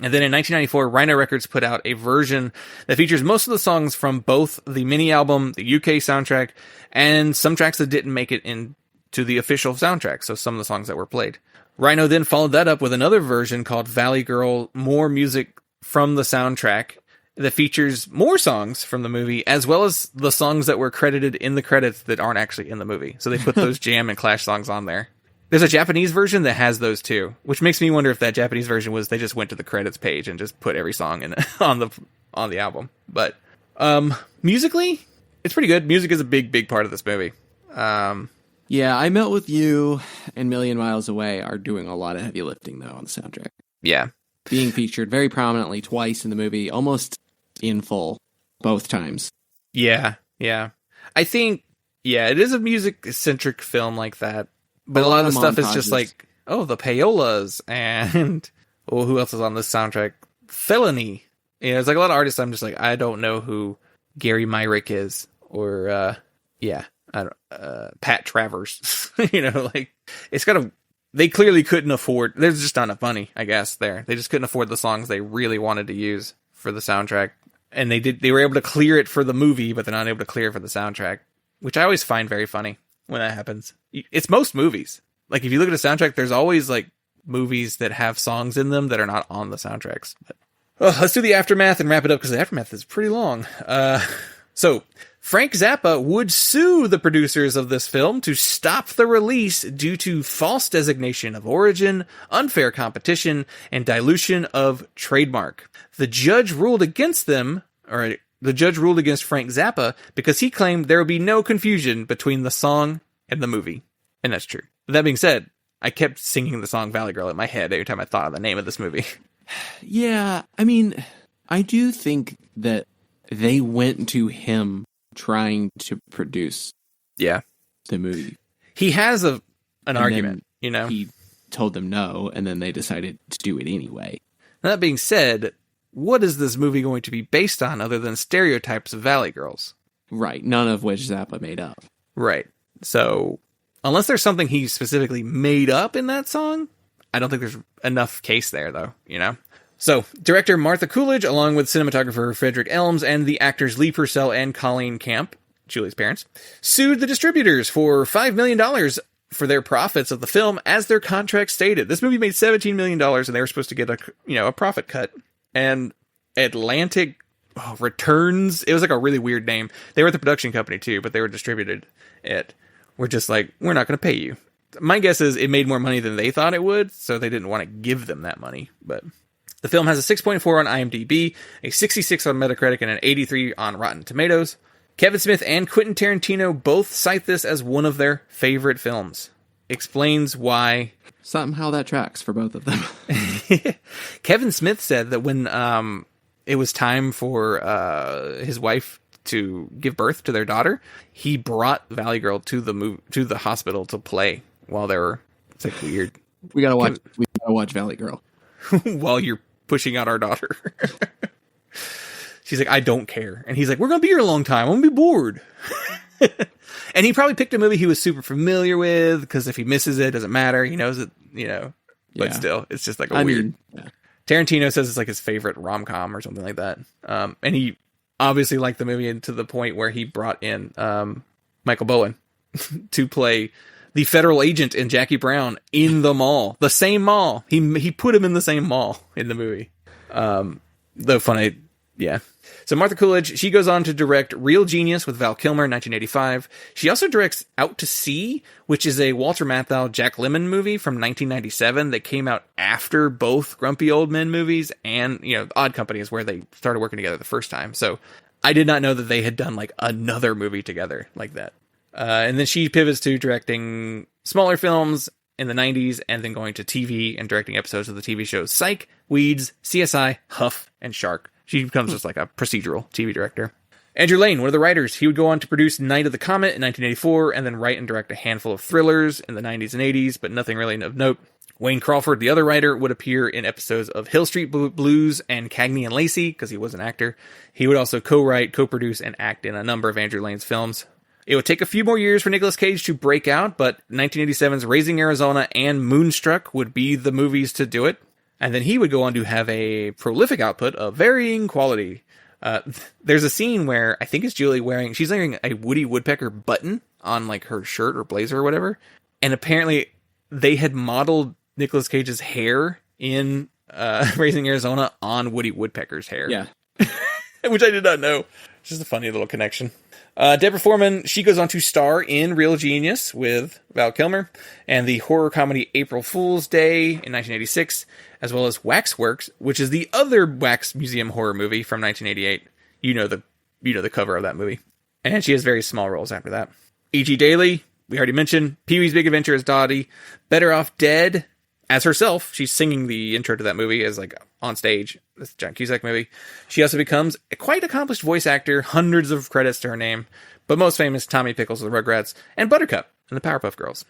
And then in 1994, Rhino Records put out a version that features most of the songs from both the mini-album, the UK soundtrack, and some tracks that didn't make it into the official soundtrack, so some of the songs that were played. Rhino then followed that up with another version called Valley Girl, More Music from the Soundtrack, that features more songs from the movie, as well as the songs that were credited in the credits that aren't actually in the movie. So they put those Jam and Clash songs on there. There's a Japanese version that has those too, which makes me wonder if that Japanese version was they just went to the credits page and just put every song in on the album. But musically, it's pretty good. Music is a big part of this movie. Yeah, I Melt With You and Million Miles Away are doing a lot of heavy lifting though on the soundtrack. Yeah, being featured very prominently twice in the movie, almost in full both times. Yeah. I think it is a music-centric film like that. But a lot of the stuff is just like, the payolas and who else is on this soundtrack? Felony. It's like a lot of artists I'm just like, I don't know who Gary Myrick is or I don't Pat Travers. Like it's got they clearly couldn't afford, there's just not enough money, I guess, there. They just couldn't afford the songs they really wanted to use for the soundtrack. And they were able to clear it for the movie, but they're not able to clear it for the soundtrack, which I always find very funny when that happens. It's most movies. Like, if you look at a soundtrack, there's always, like, movies that have songs in them that are not on the soundtracks. But, let's do the aftermath and wrap it up, because the aftermath is pretty long. So, Frank Zappa would sue the producers of this film to stop the release due to false designation of origin, unfair competition, and dilution of trademark. The judge ruled against them, or the judge ruled against Frank Zappa because he claimed there would be no confusion between the song and the movie. And that's true. That being said, I kept singing the song Valley Girl in my head every time I thought of the name of this movie. Yeah, I mean, I do think that they went to him trying to produce the movie. He has an argument, you know? He told them no, and then they decided to do it anyway. That being said, what is this movie going to be based on other than stereotypes of Valley Girls? Right, none of which Zappa made up. Right. So, unless there's something he specifically made up in that song, I don't think there's enough case there, though, you know? So, director Martha Coolidge, along with cinematographer Frederick Elms and the actors Lee Purcell and Colleen Camp, Julie's parents, sued the distributors for $5 million for their profits of the film, as their contract stated. This movie made $17 million, and they were supposed to get a profit cut. And Atlantic Returns, it was like a really weird name. They were the production company too, but they were distributed it. We're just like, we're not going to pay you. My guess is it made more money than they thought it would, so they didn't want to give them that money. But the film has a 6.4 on IMDb, a 66 on Metacritic, and an 83 on Rotten Tomatoes. Kevin Smith and Quentin Tarantino both cite this as one of their favorite films. Explains why. Somehow that tracks for both of them. Kevin Smith said that when it was time for his wife to give birth to their daughter, he brought Valley Girl to the hospital to play while they were. It's like weird. We gotta watch Valley Girl while you're pushing out our daughter. She's like, I don't care, and he's like, we're gonna be here a long time. I'm gonna be bored. And he probably picked a movie he was super familiar with, because if he misses it, it doesn't matter. He knows it, you know. But still, it's just like weird. Yeah. Tarantino says it's like his favorite rom-com or something like that. And he obviously liked the movie to the point where he brought in Michael Bowen to play the federal agent in Jackie Brown in the mall. The same mall. He put him in the same mall in the movie. Though funny, yeah. So Martha Coolidge, she goes on to direct Real Genius with Val Kilmer in 1985. She also directs Out to Sea, which is a Walter Matthau, Jack Lemmon movie from 1997 that came out after both Grumpy Old Men movies, and, you know, Odd Company is where they started working together the first time. So I did not know that they had done like another movie together like that. And then she pivots to directing smaller films in the 90s, and then going to TV and directing episodes of the TV shows Psych, Weeds, CSI, Huff, and Shark. She becomes just like a procedural TV director. Andrew Lane, one of the writers, he would go on to produce Night of the Comet in 1984, and then write and direct a handful of thrillers in the 90s and 80s, but nothing really of note. Wayne Crawford, the other writer, would appear in episodes of Hill Street Blues and Cagney and Lacey, because he was an actor. He would also co-write, co-produce, and act in a number of Andrew Lane's films. It would take a few more years for Nicolas Cage to break out, but 1987's Raising Arizona and Moonstruck would be the movies to do it. And then he would go on to have a prolific output of varying quality. There's a scene where I think it's Julie she's wearing a Woody Woodpecker button on like her shirt or blazer or whatever. And apparently they had modeled Nicolas Cage's hair in Raising Arizona on Woody Woodpecker's hair. Yeah. Which I did not know. It's just a funny little connection. Deborah Foreman, she goes on to star in Real Genius with Val Kilmer, and the horror comedy April Fool's Day in 1986, as well as Waxworks, which is the other Wax Museum horror movie from 1988. You know the cover of that movie. And she has very small roles after that. E.G. Daily, we already mentioned. Pee-wee's Big Adventure as Dottie. Better Off Dead as herself. She's singing the intro to that movie as like on stage. This John Cusack movie. She also becomes a quite accomplished voice actor, hundreds of credits to her name, but most famous Tommy Pickles of the Rugrats and Buttercup and the Powerpuff Girls.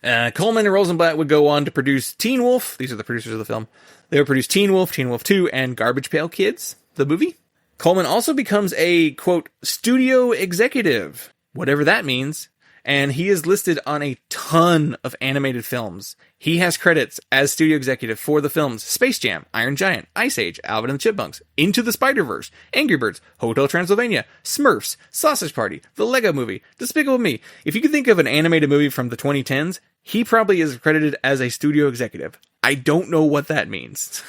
Coleman and Rosenblatt would go on to produce Teen Wolf. These are the producers of the film. They would produce Teen Wolf 2, and Garbage Pail Kids, the movie. Coleman also becomes a, quote, studio executive, whatever that means, And he is listed on a ton of animated films. He has credits as studio executive for the films Space Jam, Iron Giant, Ice Age, Alvin and the Chipmunks, Into the Spider-Verse, Angry Birds, Hotel Transylvania, Smurfs, Sausage Party, The Lego Movie, Despicable Me. If you could think of an animated movie from the 2010s, he probably is credited as a studio executive. I don't know what that means,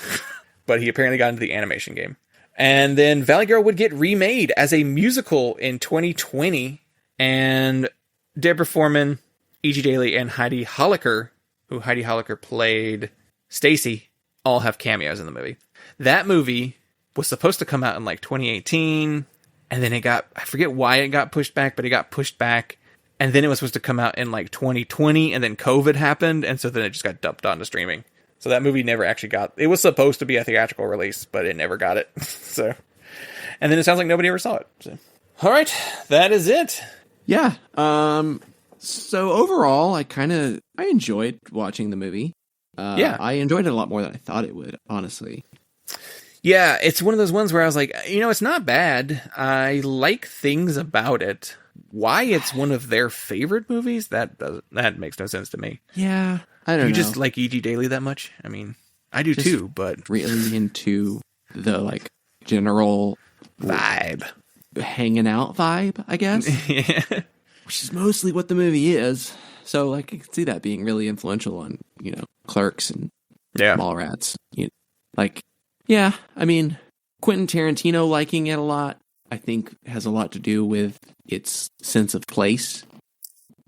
but he apparently got into the animation game. And then Valley Girl would get remade as a musical in 2020, and Deborah Foreman, E.G. Daily, and Heidi Holliker, who Heidi Holliker played Stacy, all have cameos in the movie. That movie was supposed to come out in like 2018, and then I forget why it got pushed back, but it got pushed back, and then it was supposed to come out in like 2020, and then COVID happened, and so then it just got dumped onto streaming. So that movie never actually it was supposed to be a theatrical release, but it never got it. So, and then it sounds like nobody ever saw it. So. All right, that is it. Yeah. So overall, I enjoyed watching the movie. Yeah. I enjoyed it a lot more than I thought it would, honestly. Yeah, it's one of those ones where I was like, it's not bad. I like things about it. Why it's one of their favorite movies, that makes no sense to me. Yeah, I don't know. You just like E.G. Daily that much? I mean, I do too, but really into the like general vibe. Hanging out vibe, I guess. Yeah. Which is mostly what the movie is. So like I can see that being really influential on, Clerks and Mallrats. I mean, Quentin Tarantino liking it a lot, I think has a lot to do with its sense of place.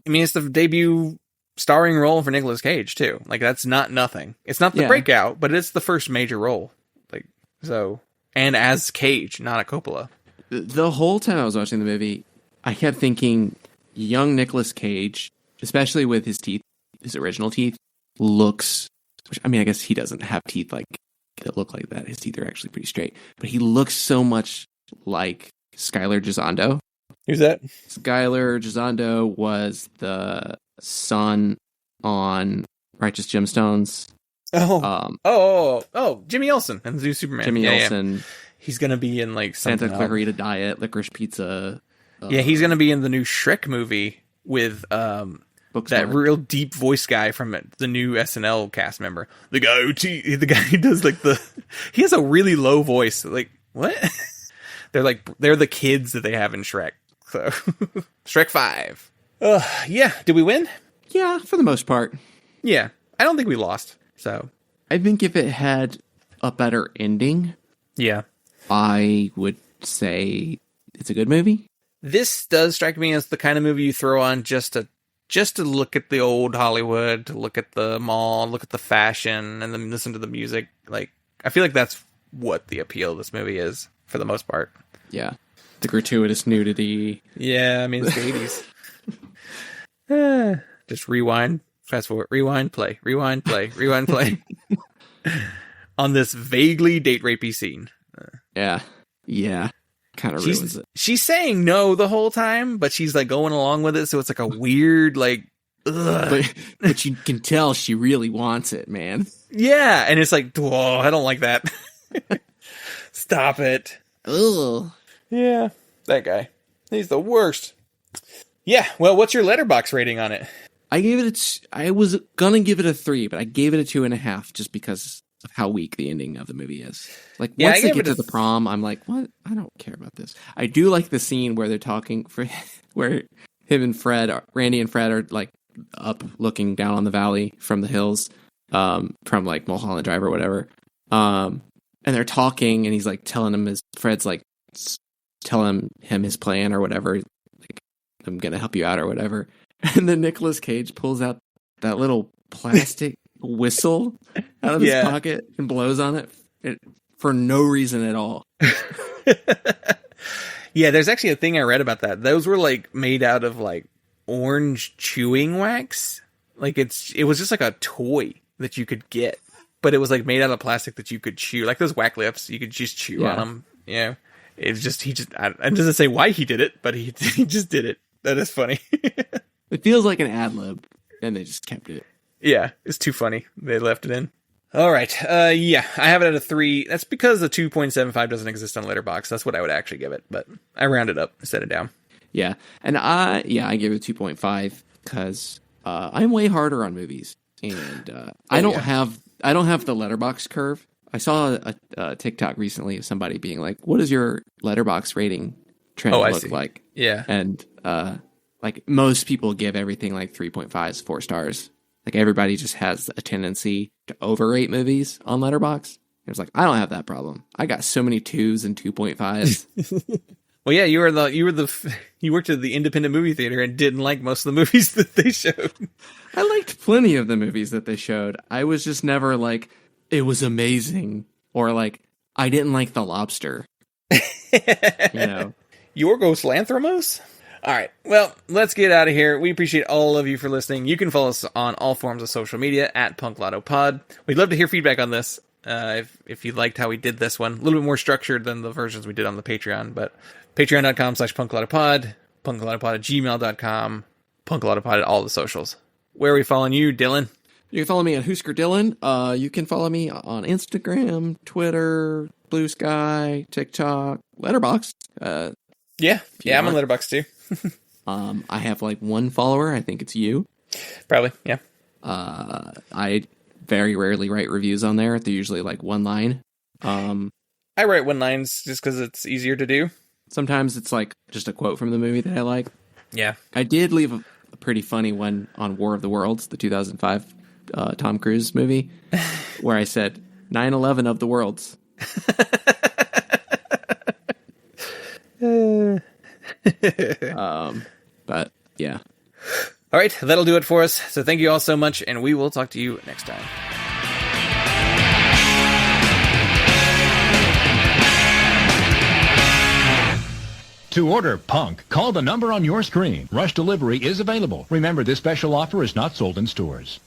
I mean, it's the debut starring role for Nicolas Cage too. Like that's not nothing. It's not the breakout, but it's the first major role. Like so, and as Cage, not a Coppola. The whole time I was watching the movie, I kept thinking young Nicolas Cage, especially with his teeth, his original teeth, looks... I mean, I guess he doesn't have teeth like that look like that. His teeth are actually pretty straight. But he looks so much like Skylar Gisondo. Who's that? Skylar Gisondo was the son on Righteous Gemstones. Jimmy Olsen and the new Superman. Jimmy Olsen. Yeah. He's going to be in like Santa Clarita Diet, Licorice Pizza. Yeah, he's going to be in the new Shrek movie with that real deep voice guy from the new SNL cast member. The guy who does like he has a really low voice. Like, what? They're the kids that they have in Shrek. So, Shrek 5. Yeah, did we win? Yeah, for the most part. Yeah, I don't think we lost. So, I think if it had a better ending, I would say it's a good movie. This does strike me as the kind of movie you throw on just to look at the old Hollywood, to look at the mall, look at the fashion, and then listen to the music. Like, I feel like that's what the appeal of this movie is, for the most part. Yeah. The gratuitous nudity. Yeah, I mean, it's the 80s. Just rewind, fast forward, rewind, play, rewind, play, rewind, play. On this vaguely date rapey scene. Yeah. Kind of ruins it. She's saying no the whole time, but she's like going along with it, so it's like a weird, like, ugh. But you can tell she really wants it, man. Yeah, and it's like, whoa, I don't like that. Stop it. Ugh. Yeah, that guy. He's the worst. Yeah, well, what's your letterbox rating on it? I was gonna give it a 3, but I gave it a 2.5 just because of how weak the ending of the movie is. Like, once they get to the prom, I'm like, what? I don't care about this. I do like the scene where they're talking, where him and Randy and Fred are like up looking down on the valley from the hills, from like Mulholland Drive or whatever. And they're talking, and he's like Fred's like telling him his plan or whatever. Like, I'm gonna help you out or whatever. And then Nicolas Cage pulls out that little plastic whistle out of his pocket and blows on it for no reason at all. Yeah, there's actually a thing I read about that. Those were like made out of like orange chewing wax. Like it was just like a toy that you could get, but it was like made out of plastic that you could chew. Like those whack lips, you could just chew on them. Yeah, it's just it doesn't say why he did it, but he just did it. That is funny. It feels like an ad lib, and they just kept it. Yeah, it's too funny. They left it in. All right. Yeah, I have it at a 3. That's because the 2.75 doesn't exist on Letterboxd. That's what I would actually give it, but I rounded up, set it down. Yeah. And I gave it 2.5 because I'm way harder on movies. And I don't have the letterbox curve. I saw a TikTok recently of somebody being like, what does your letterbox rating trend look like? Yeah. And like most people give everything like 3.5s, 4 stars. Like everybody just has a tendency to overrate movies on Letterboxd. It was like, I don't have that problem. I got so many 2s and 2.5s. Well, yeah, you worked at the independent movie theater and didn't like most of the movies that they showed. I liked plenty of the movies that they showed. I was just never like, it was amazing, or like, I didn't like The Lobster. Yorgos Lanthimos? All right, well, let's get out of here. We appreciate all of you for listening. You can follow us on all forms of social media at PunkLottoPod. We'd love to hear feedback on this. If you liked how we did this one, a little bit more structured than the versions we did on the Patreon, but patreon.com/punklotopod, punklotopod@gmail.com, punklotopod at all the socials. Where are we following you, Dylan? You can follow me at Husker Dylan. You can follow me on Instagram, Twitter, Blue Sky, TikTok, Letterboxd. I'm on Letterboxd too. I have like 1 follower. I think it's you. Probably, yeah. I very rarely write reviews on there. They're usually like 1 line. I write 1 lines just because it's easier to do. Sometimes it's like just a quote from the movie that I like. Yeah. I did leave a pretty funny one on War of the Worlds, the 2005 Tom Cruise movie, where I said 9/11 of the worlds. But yeah. All right, that'll do it for us. So thank you all so much, and we will talk to you next time. To order Punk, call the number on your screen. Rush delivery is available. Remember, this special offer is not sold in stores.